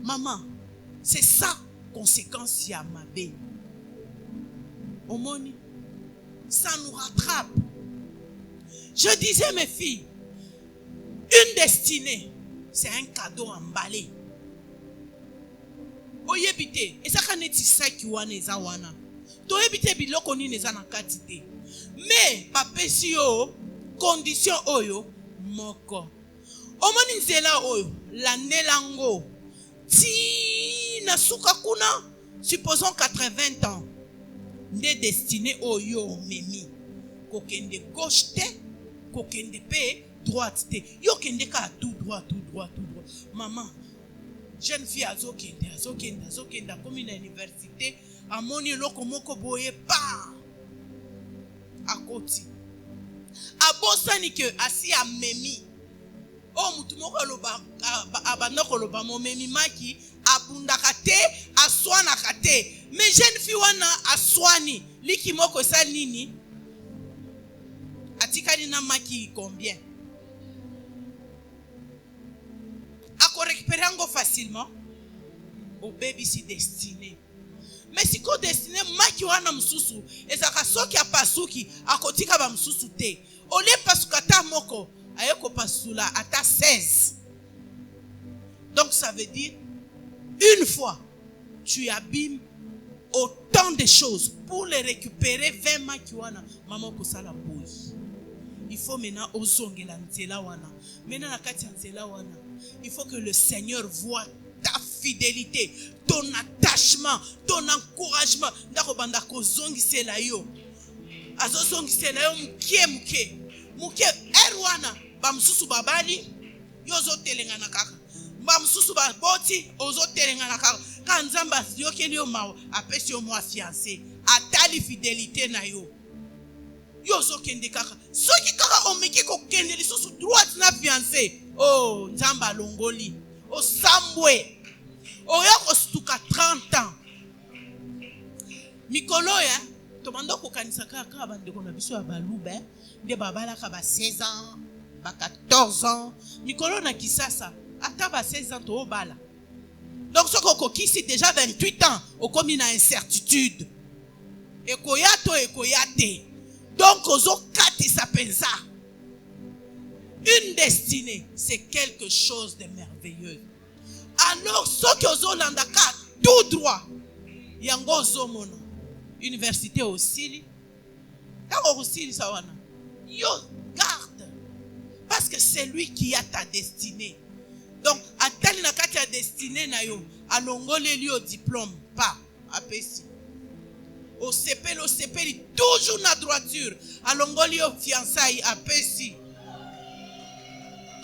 Maman, c'est ça conséquence ya mabe. Omoni, ça nous rattrape. Je disais mes filles, une destinée, c'est un cadeau emballé. Oyebite, et ça kaneti saki wana eza wana. Toyebite biloko ni neza na kati te. Mais papesi yo condition oyo moko. Omoni nzela oyo landelango. Ti na suka kuna, supposons 80 ans. Nde destiné oyo memi. Kokende gauche te, kokende pe droite te. Yo kende ka tout droit, tout droit, tout droit. Maman, jeune fille azokende, comme une université, amoni loko moko boye pa. Akoti. Abosani ke asi amemi. Oh mutu moko loba abandoko loba mo memi maki abundaka te aswanaka te. Mais jeune fille wana aswani liki moko sa nini? Atikali na maki combien? Ako récupérer ngo facilement. Au baby si destiné. Mais si ko destiné maki wana msusu ezaka soki apasuki akotika ba msusu te. Ole pasukata moko ayeko pasula ata 16. Donc ça veut dire une fois tu abîmes autant de choses pour les récupérer 20 maki wana maman ko sala boy. Il faut maintenant ozongela nzela wana. Maintenant na kati nzela wana, il faut que le Seigneur voit ta fidélité, ton attachement, ton encouragement. Ndako banda ko zongisela yo. Azo zongisela yo muke erwana ba msusu babali yozo telengana kaka. Ba msusu ba boti ozo telengana kaka. Ka nzamba yokeli yo mawo apesi yo mwa fiancé. Atali fidélité na yo. Yozo kende kaka. Soki kaka omeki ko kende lisusu droite na fiancé. Oh, nzamba longoli. O sambwe. Oya ko stuka 30 ans. Mikolo ya tomando ko kanisa kaka bandeko na biso ya balube, nde babala ka ba 16 ans, ba 14 ans. Mikolo na kisasa ata ba 16 ans to obala. Donc ce ko kisi déjà 28 ans, o komi na incertitude. Ekoyate. Donc ozo kati sa penza. Une destinée, c'est quelque chose de merveilleux. Alors ce que ozo landaka tout droit, yango ozo mona. Université aussi, aussi sawana. Yo garde, parce que c'est lui qui a ta destinée. Donc atali na kati ya destinée na yo, alongole li au diplôme pas apesi. Au CP toujours na droiture, alongole au fiançailles apesi.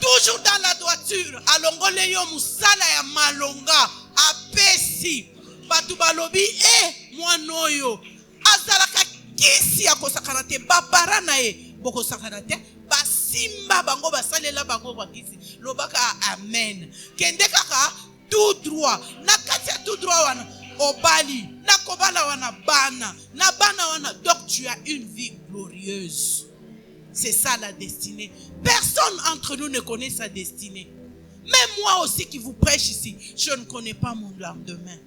Toujours dans la droiture, alongole yo musala ya malonga apesi. Batu balobi mwana oyo azalaka kisi ya kosakana te babara na ye boko sakana te basimba bango basalela bango kwa kisi lobaka amen kende kaka tout droit na kati ya tout droit wana obali na kobala wana bana na bana wana. Donc tu as une vie glorieuse. C'est ça la destinée. Personne entre nous ne connaît sa destinée. Même moi aussi qui vous prêche ici, je ne connais pas mon lendemain.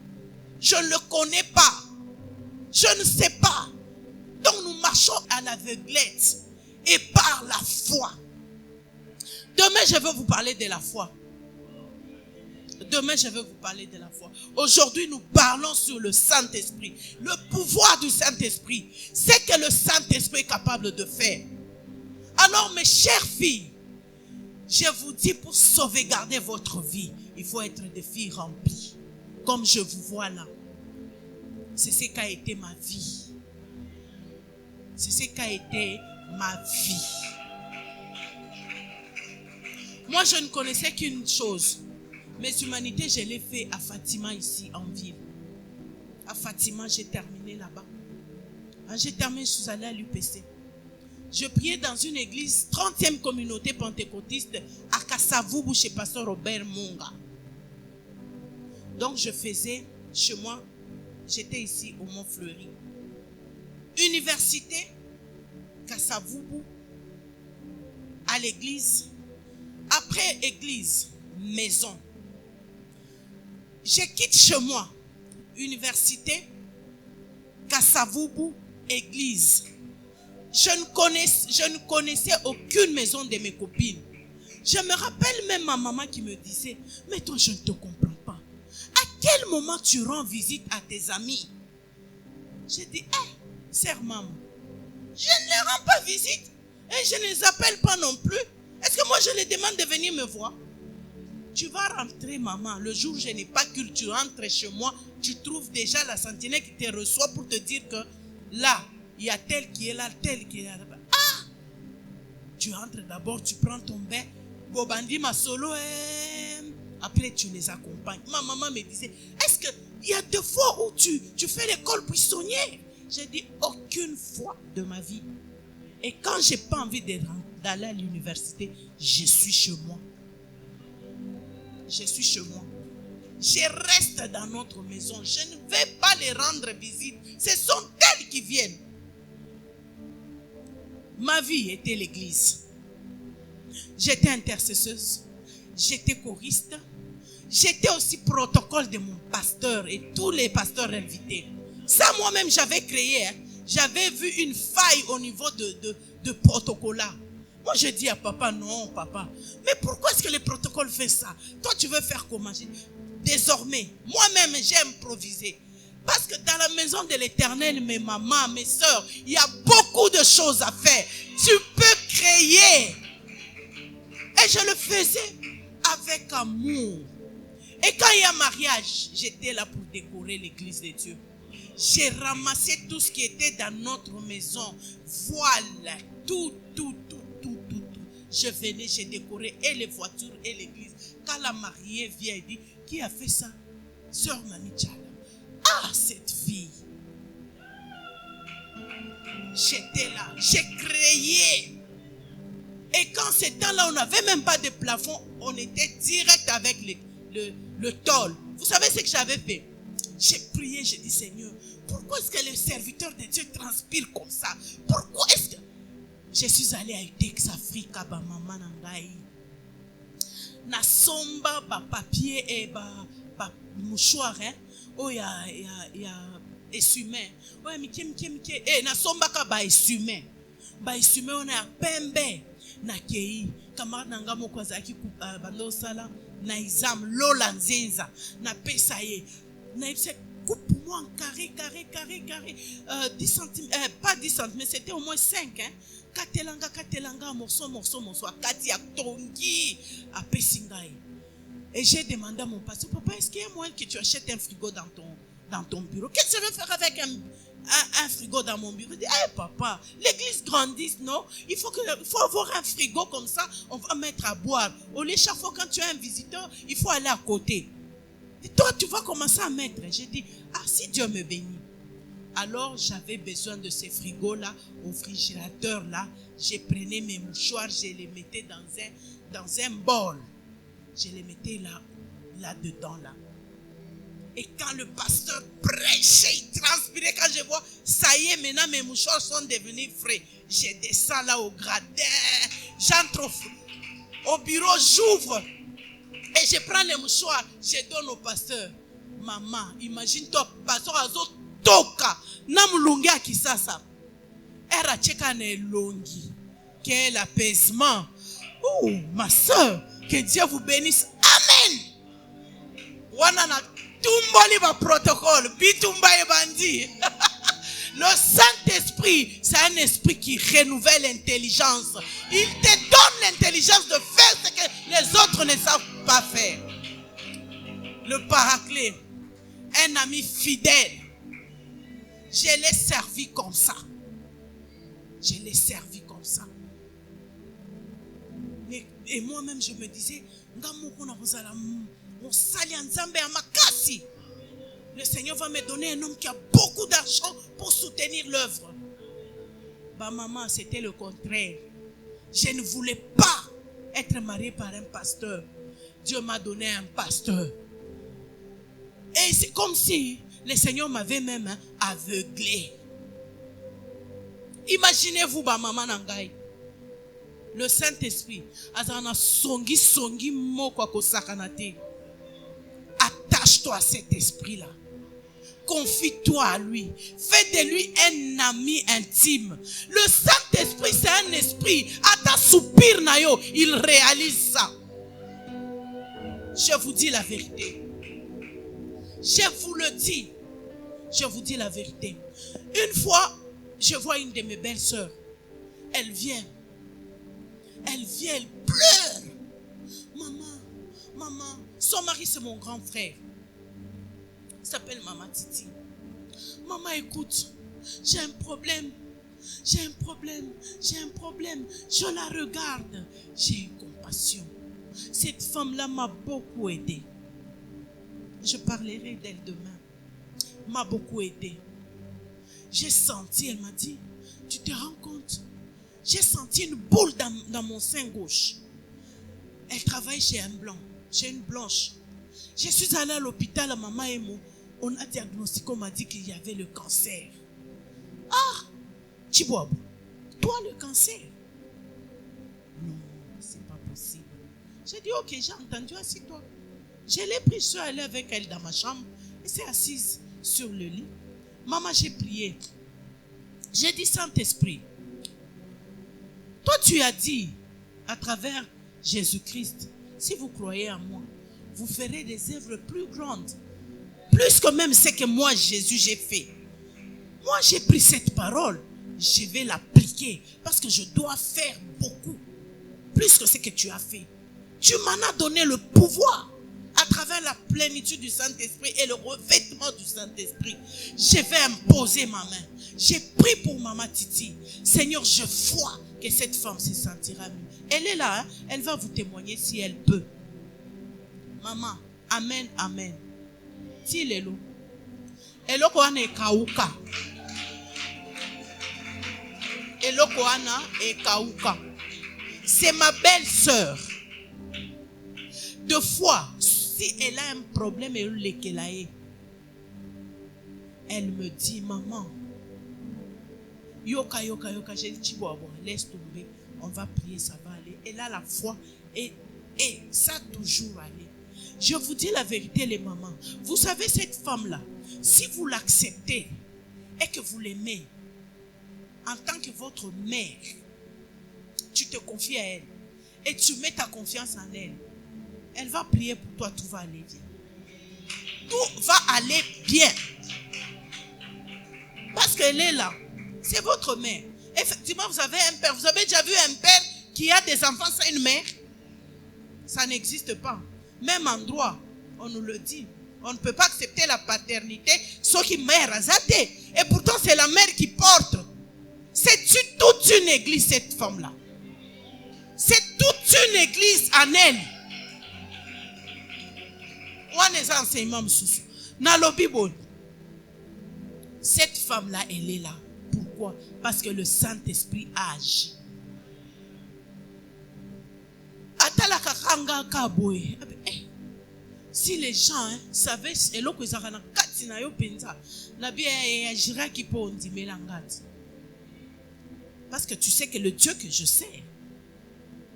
Je ne le connais pas. Je ne sais pas. Donc nous marchons à l'aveuglette et par la foi. Demain, je vais vous parler de la foi. Demain, je vais vous parler de la foi. Aujourd'hui, nous parlons sur le Saint-Esprit. Le pouvoir du Saint-Esprit. C'est que le Saint-Esprit est capable de faire. Alors, mes chères filles, je vous dis, pour sauvegarder votre vie, il faut être des filles remplies. Comme je vous vois là. C'est ce qu'a été ma vie. C'est ce qu'a été ma vie. Moi, je ne connaissais qu'une chose. Mes humanités, je l'ai fait à Fatima ici en ville. À Fatima, j'ai terminé là-bas. J'ai terminé, je suis allée à l'UPC. Je priais dans une église, 30e communauté pentecôtiste à Kassavubu chez pasteur Robert Munga. Donc je faisais chez moi j'étais ici au Mont-Fleury. Université, Kasavubu, à l'église. Après église, maison. Je quitte chez moi. Université, Kasavubu, église. Je ne connaissais aucune maison de mes copines. Je me rappelle même ma maman qui me disait, mais toi je ne te comprends pas. À quel moment tu rends visite à tes amis? J'ai dit, sœur maman, je ne les rends pas visite et je ne les appelle pas non plus. Est-ce que moi je les demande de venir me voir? Tu vas rentrer maman, le jour où je n'ai pas culte, tu rentres chez moi, tu trouves déjà la sentinelle qui te reçoit pour te dire que là, il y a tel qui est là, tel qui est là. Tu entres d'abord, tu prends ton bain, Bobandi ma solo, après tu les accompagnes. Ma maman me disait, est-ce qu'il y a des fois où tu fais l'école buissonnière? J'ai dit, aucune fois de ma vie. Et quand j'ai pas envie d'aller à l'université, je suis chez moi. Je suis chez moi. Je reste dans notre maison. Je ne vais pas les rendre visite. Ce sont elles qui viennent. Ma vie était l'église. J'étais intercesseuse. J'étais choriste. J'étais aussi protocole de mon pasteur et tous les pasteurs invités. Ça, moi-même, j'avais créé. J'avais vu une faille au niveau de protocole. Moi, je dis à papa, non, papa. Mais pourquoi est-ce que le protocole fait ça? Toi, tu veux faire comment? Désormais, moi-même, j'ai improvisé. Parce que dans la maison de l'Éternel, mes mamans, mes soeurs, il y a beaucoup de choses à faire. Tu peux créer. Et je le faisais avec amour. Et quand il y a mariage, j'étais là pour décorer l'église de Dieu. J'ai ramassé tout ce qui était dans notre maison. Voile, tout. Je venais, j'ai décoré et les voitures et l'église. Quand la mariée vient et dit, qui a fait ça? Sœur Mami Tchala. Ah, cette fille. J'étais là, j'ai créé. Et quand ce temps-là, on n'avait même pas de plafond, on était direct avec le tôle. Vous savez ce que j'avais fait? J'ai prié, j'ai dit, Seigneur, pourquoi est-ce que les serviteurs de Dieu transpirent comme ça? Pourquoi est-ce que... Je suis allée à Utex Africa, ba maman nangai. Na somba ba papier et ba mouchoir, hein. Oh ya essumain. Ouais, mike. Na somba ka ba essumain. Ba essumain on a pembe. Na kei. Camarade nanga moko azaki bando sala. Na izam lola nzenza. Na pesa ye. Na coupe-moi en carré. 10 cm, pas 10 cm, mais c'était au moins 5, hein. Katelanga, morceau, Kati a tongi, a pesingai. Et j'ai demandé à mon pasteur, papa, est-ce qu'il y a moyen que tu achètes un frigo dans ton bureau? Qu'est-ce que je vais faire avec un frigo dans mon bureau? Il dit, papa, l'église grandisse, non? Il faut avoir un frigo comme ça, on va mettre à boire. Au lieu, chaque fois quand tu as un visiteur, il faut aller à côté. Et toi, tu vas commencer à mettre. J'ai dit, si Dieu me bénit. Alors, j'avais besoin de ces frigos-là, au frigérateur-là. Je prenais mes mouchoirs, je les mettais dans un bol. Je les mettais là-dedans, là. Et quand le pasteur prêchait, il transpirait. Quand je vois, ça y est, maintenant mes mouchoirs sont devenus frais. Je descends là au gradin, j'entre au bureau, j'ouvre. Et je prends les mouchoirs, je donne au pasteur. Maman, imagine-toi, pasteur Azo toka, namulungi à Kisasa. Era cheka ne longi. Quel apaisement. Oh, ma soeur, que Dieu vous bénisse. Amen. Wanana tumboli ba protocole, bitumba e bandi. Le Saint-Esprit, c'est un esprit qui renouvelle l'intelligence. Il te donne l'intelligence de faire ce que les autres ne savent pas faire. Le Paraclet, un ami fidèle. Je l'ai servi comme ça. Et moi-même, je me disais, le Seigneur va me donner un homme qui a beaucoup d'argent pour soutenir l'œuvre. Bah maman, c'était le contraire. Je ne voulais pas être mariée par un pasteur. Dieu m'a donné un pasteur. Et c'est comme si Le Seigneur m'avait même aveuglé. Imaginez-vous, maman nangai. Le Saint-Esprit, azana songi moko ko sakanate. Attache-toi à cet esprit-là. Confie-toi à lui. Fais de lui un ami intime. Le Saint-Esprit, c'est un esprit. Ata soupir na yo, il réalise ça. Je vous dis la vérité. Je vous le dis. Je vous dis la vérité. Une fois, je vois une de mes belles sœurs. Elle vient, elle pleure. Maman, son mari c'est mon grand frère. Il s'appelle Maman Titi. Maman, écoute, j'ai un problème. Je la regarde. J'ai compassion. Cette femme-là m'a beaucoup aidée. Je parlerai d'elle demain. M'a beaucoup aidée. J'ai senti, elle m'a dit, tu te rends compte? J'ai senti une boule dans mon sein gauche. Elle travaille chez un blanc, chez une blanche. Je suis allée à l'hôpital, à maman et moi. On a diagnostiqué, on m'a dit qu'il y avait le cancer. Ah, Chiboab, toi le cancer? Non, c'est pas possible. J'ai dit, ok, j'ai entendu, assis-toi. Je l'ai pris, je suis allée avec elle dans ma chambre. Elle s'est assise sur le lit. Maman, j'ai prié. J'ai dit, Saint-Esprit, toi tu as dit, à travers Jésus-Christ, si vous croyez en moi, vous ferez des œuvres plus grandes. Plus que même ce que moi, Jésus, j'ai fait. Moi, j'ai pris cette parole. Je vais l'appliquer. Parce que je dois faire beaucoup. Plus que ce que tu as fait. Tu m'en as donné le pouvoir. À travers la plénitude du Saint-Esprit et le revêtement du Saint-Esprit. Je vais imposer ma main. J'ai prié pour Maman Titi. Seigneur, je vois que cette femme se sentira mieux. Elle est là. Hein? Elle va vous témoigner si elle peut. Maman, amen, amen. Si lelo. Eloko ana ekauka. Eloko ana ekauka. C'est ma belle-sœur. Deux fois, si elle a un problème, elle me dit, maman, yoka, j'ai dit, laisse tomber, on va prier, ça va aller. Elle a la foi et ça a toujours allé. Je vous dis la vérité, les mamans. Vous savez, cette femme-là, si vous l'acceptez et que vous l'aimez, en tant que votre mère, tu te confies à elle et tu mets ta confiance en elle, elle va prier pour toi, tout va aller bien. Tout va aller bien. Parce qu'elle est là. C'est votre mère. Effectivement, vous avez un père. Vous avez déjà vu un père qui a des enfants sans une mère? Ça n'existe pas. Même en droit, on nous le dit. On ne peut pas accepter la paternité, sauf qui mère azate. Et pourtant, c'est la mère qui porte. C'est toute une église, cette femme-là. C'est toute une église en elle. Cette femme-là, elle est là. Pourquoi? Parce que le Saint-Esprit agit. Si les gens savaient parce que tu sais que le Dieu que je sers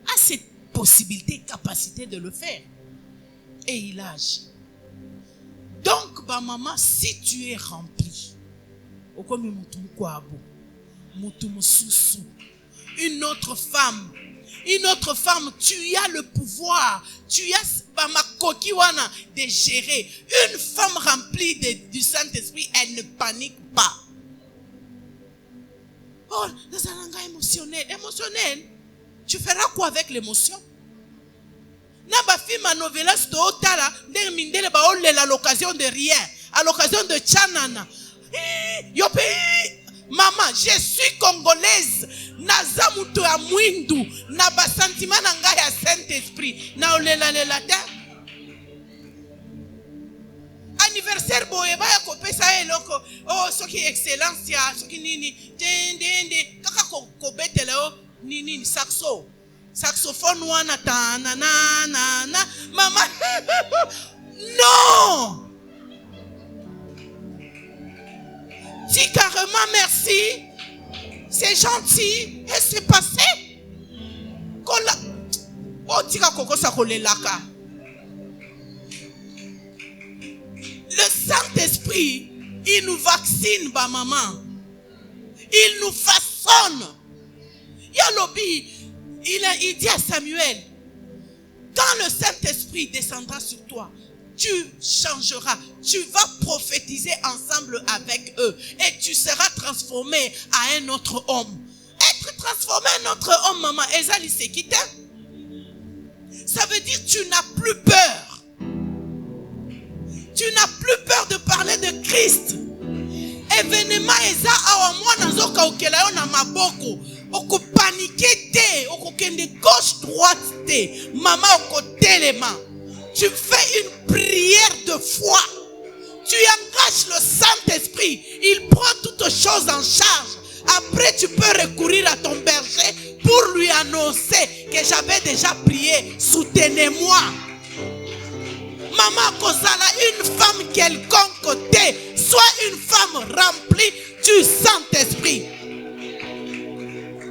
a cette possibilité, capacité de le faire. Et il agit. Donc, maman, si tu es rempli, une autre femme, tu as le pouvoir, tu as de gérer. Une femme remplie du Saint-Esprit, elle ne panique pas. Oh, émotionnel. Tu feras quoi avec l'émotion? À l'occasion de rien, à l'occasion de tchanana. Maman, je suis congolaise. Naza mutu ya mwindu. Na ba sentiment na ngai ya Saint-Esprit. Na olela te. Anniversaire boye ba ya kopesa eloko. Oh, soki excellence ya, soki nini. Dende. Kaka ko betele o nini saxo. Saxophone wana ta na na. Maman. Non. Dis carrément merci. C'est gentil. Et c'est passé. Le Saint-Esprit, il nous vaccine, bah maman. Il nous façonne. Yalobi, il dit à Samuel, quand le Saint-Esprit descendra sur toi, tu changeras, tu vas prophétiser ensemble avec eux et tu seras transformé à un autre homme. Être transformé en autre homme, maman, Ezali c'est quitté. Ça veut dire que tu n'as plus peur. Tu n'as plus peur de parler de Christ. Événement eza awa mwana zoka okela yo na maboko. Oko paniquer te, oko kende gauche droite te. Maman oko telema. Tu fais une prière de foi. Tu engages le Saint-Esprit. Il prend toutes choses en charge. Après, tu peux recourir à ton berger pour lui annoncer que j'avais déjà prié. Soutenez-moi. Maman Kozala, une femme quelconque côté, soit une femme remplie du Saint-Esprit.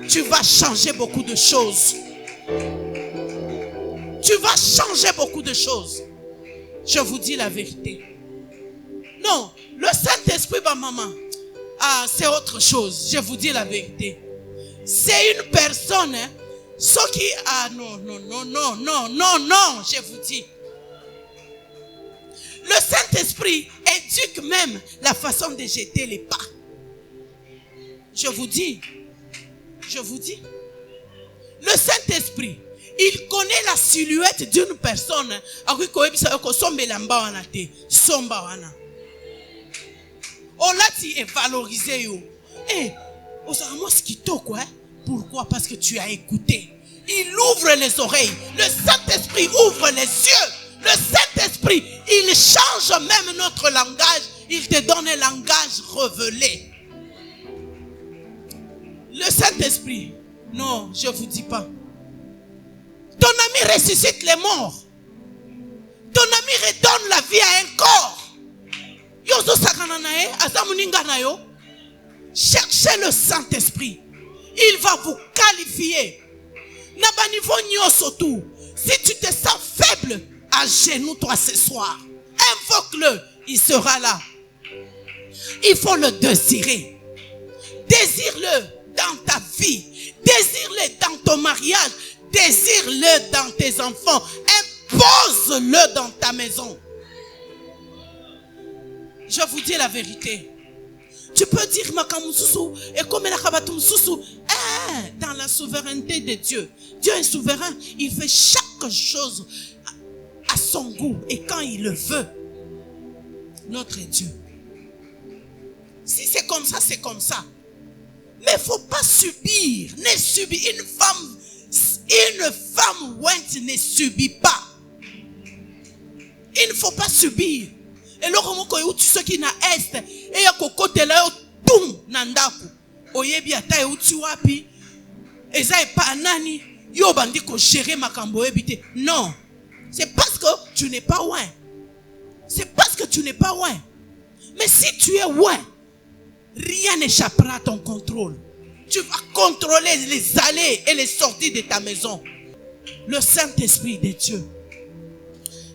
Tu vas changer beaucoup de choses. Tu vas changer beaucoup de choses. Je vous dis la vérité. Non, le Saint-Esprit, ma maman, c'est autre chose. Je vous dis la vérité. C'est une personne, hein, ce qui... non, je vous dis. Le Saint-Esprit éduque même la façon de jeter les pas. Je vous dis. Le Saint-Esprit, il connaît la silhouette d'une personne. On l'a dit et valorisé. Pourquoi? Parce que tu as écouté. Il ouvre les oreilles. Le Saint-Esprit ouvre les yeux. Le Saint-Esprit, il change même notre langage. Il te donne un langage révélé. Le Saint-Esprit, non, je ne vous dis pas. Ton ami ressuscite les morts. Ton ami redonne la vie à un corps. Cherchez le Saint-Esprit. Il va vous qualifier. Si tu te sens faible, agenouille-toi ce soir. Invoque-le, il sera là. Il faut le désirer. Désire-le dans ta vie. Désire-le dans ton mariage. Désire-le dans tes enfants. Impose-le dans ta maison. Je vous dis la vérité. Tu peux dire Makamususu et comme dans la souveraineté de Dieu. Dieu est souverain. Il fait chaque chose à son goût et quand il le veut. Notre Dieu. Si c'est comme ça, c'est comme ça. Mais il ne faut pas subir. Ne subir. Une femme ouinte ne subit pas. Il ne faut pas subir. Et là, comme tu sais qui na est et ya kokote la yo tum nandaku. Oyebi ata uti wapi. Eza epa nani yo bandi ko gérer makambo ebité. Non. C'est parce que tu n'es pas loin. C'est parce que tu n'es pas loin. Mais si tu es loin, rien n'échappera à ton contrôle. Tu vas contrôler les allées et les sorties de ta maison. Le Saint-Esprit de Dieu.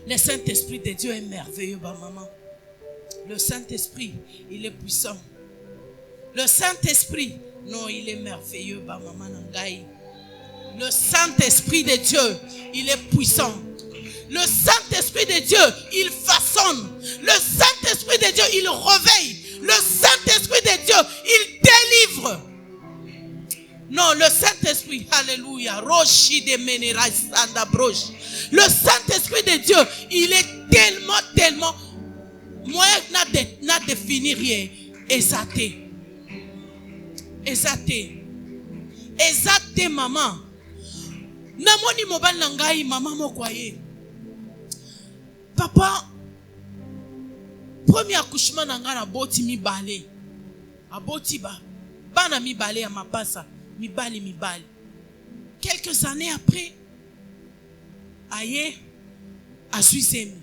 Le Saint-Esprit de Dieu est merveilleux, ma maman. Le Saint-Esprit, il est puissant. Le Saint-Esprit, non, il est merveilleux, ma maman Nangaï. Le Saint-Esprit de Dieu, il est puissant. Le Saint-Esprit de Dieu, il façonne. Le Saint-Esprit de Dieu, il réveille. Le Saint-Esprit de Dieu, il délivre. Non, le Saint-Esprit, alléluia. Le Saint-Esprit de Dieu, il est tellement, moi, n'a défini rien. Exaté, maman. Namoni mobile nangai, maman mokwaye. Papa, premier accouchement nanga na boti mi balé. A boti ba. Bana mi balé à ma passa. Mi bali. Quelques années après, aye, a suisemi.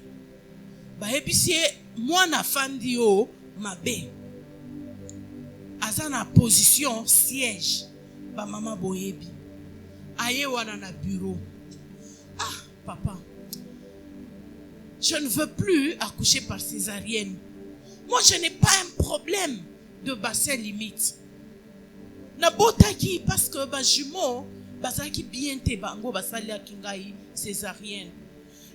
Ba ebisie, moi na fandi yo, ma bé. aza na position siège ba maman boyebi aye wana na bureau. Ah papa, je ne veux plus accoucher par césarienne. Moi je n'ai pas un problème de bassin limite. Na botaki parce que ba jumeau bazaki bien te bango basali akingai césarienne.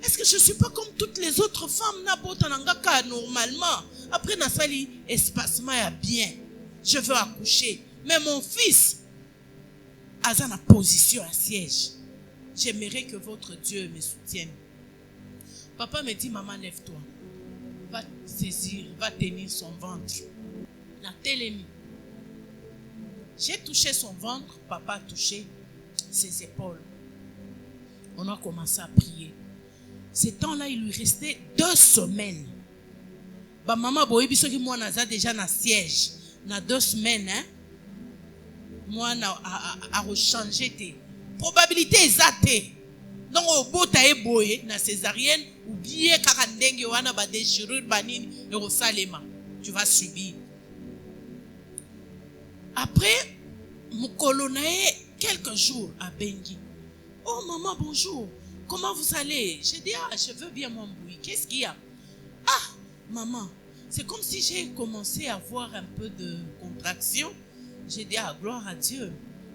Est-ce que je ne suis pas comme toutes les autres femmes na botanangaka normalement? Après nasali espacement ya bien. Je veux accoucher. Mais mon fils a une position à siège. J'aimerais que votre Dieu me soutienne. Papa me dit, maman, lève-toi. Va saisir, va tenir son ventre. La télémie. J'ai touché son ventre, papa a touché ses épaules. On a commencé à prier. Ce temps-là, il lui restait 2 semaines. Bah, maman, boy, biso moi naza déjà na siège. Na 2 semaines, hein? Moi, a rechangé tes probabilités exactes. Donc, au bout de boye, na césarienne, ou bien karandenge wana ba déchirure banine et salema. Tu vas subir. Après, mon colonae quelques jours à Bengi. Oh maman, bonjour. Comment vous allez? J'ai dit, ah, je veux bien m'embrouiller. Qu'est-ce qu'il y a? Ah, maman, c'est comme si j'ai commencé à avoir un peu de contraction. J'ai dit, ah, gloire à Dieu.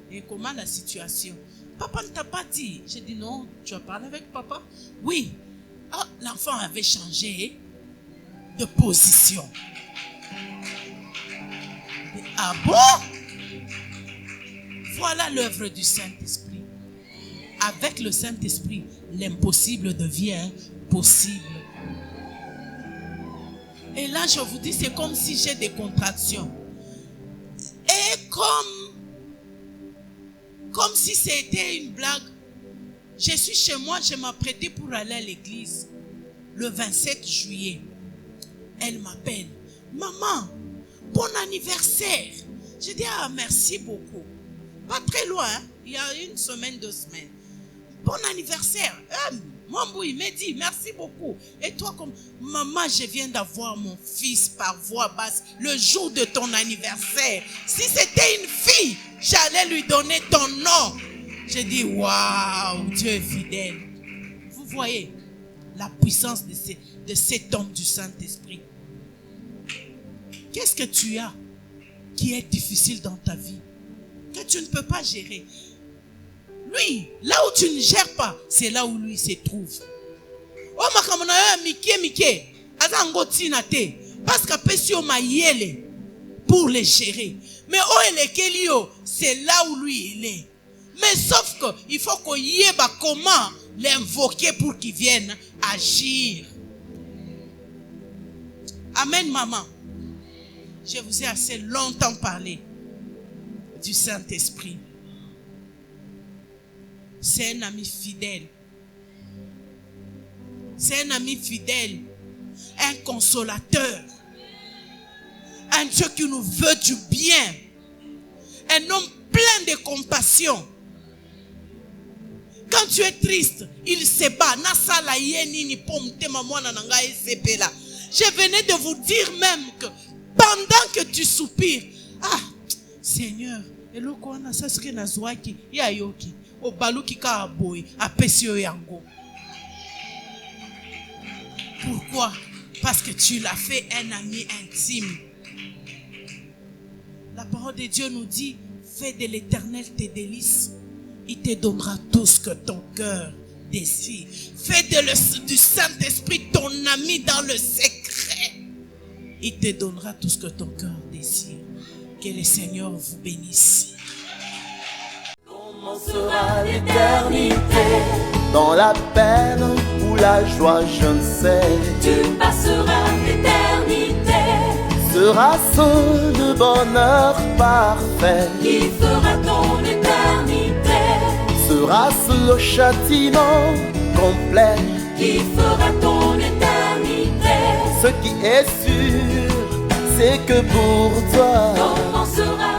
Et comment la situation? Papa ne t'a pas dit? J'ai dit, non, tu as parlé avec papa? Oui. Ah, l'enfant avait changé de position. Ah bon? Voilà l'œuvre du Saint-Esprit. Avec le Saint-Esprit, l'impossible devient possible. Et là, je vous dis, c'est comme si j'ai des contractions. Et comme si c'était une blague, je suis chez moi, je m'apprêtais pour aller à l'église. Le 27 juillet, elle m'appelle. Maman, bon anniversaire. Je dis, ah, merci beaucoup. Pas très loin, hein? Il y a 1 semaine, 2 semaines. Bon anniversaire. Mambou, il m'a dit, merci beaucoup. Et toi, comme maman, je viens d'avoir mon fils par voix basse le jour de ton anniversaire. Si c'était une fille, j'allais lui donner ton nom. J'ai dit, waouh, Dieu est fidèle. Vous voyez la puissance de cet homme du Saint-Esprit. Qu'est-ce que tu as qui est difficile dans ta vie, que tu ne peux pas gérer? Lui, là où tu ne gères pas, c'est là où lui se trouve. Oh, makamona yo mike, azango tinate, parce qu'apesio mayele pour les gérer. Mais oh elekelio, c'est là où lui il est. Mais sauf que il faut qu'on y ait comment l'invoquer pour qu'il vienne agir. Amen, maman. Je vous ai assez longtemps parlé du Saint-Esprit. C'est un ami fidèle. C'est un ami fidèle. Un consolateur. Un Dieu qui nous veut du bien. Un homme plein de compassion. Quand tu es triste, il se bat. Je venais de vous dire même que pendant que tu soupires, ah, Seigneur, pourquoi? Parce que tu l'as fait un ami intime. La parole de Dieu nous dit, fais de l'Éternel tes délices. Il te donnera tout ce que ton cœur désire. Fais du Saint-Esprit ton ami dans le secret. Il te donnera tout ce que ton cœur désire. Que le Seigneur vous bénisse. Comment sera l'éternité? Dans la peine ou la joie, je ne sais. Tu passeras l'éternité. Sera-ce le bonheur parfait? Qui fera ton éternité? Sera-ce le châtiment complet? Qui fera ton éternité? Ce qui est sûr, c'est que pour toi, comment sera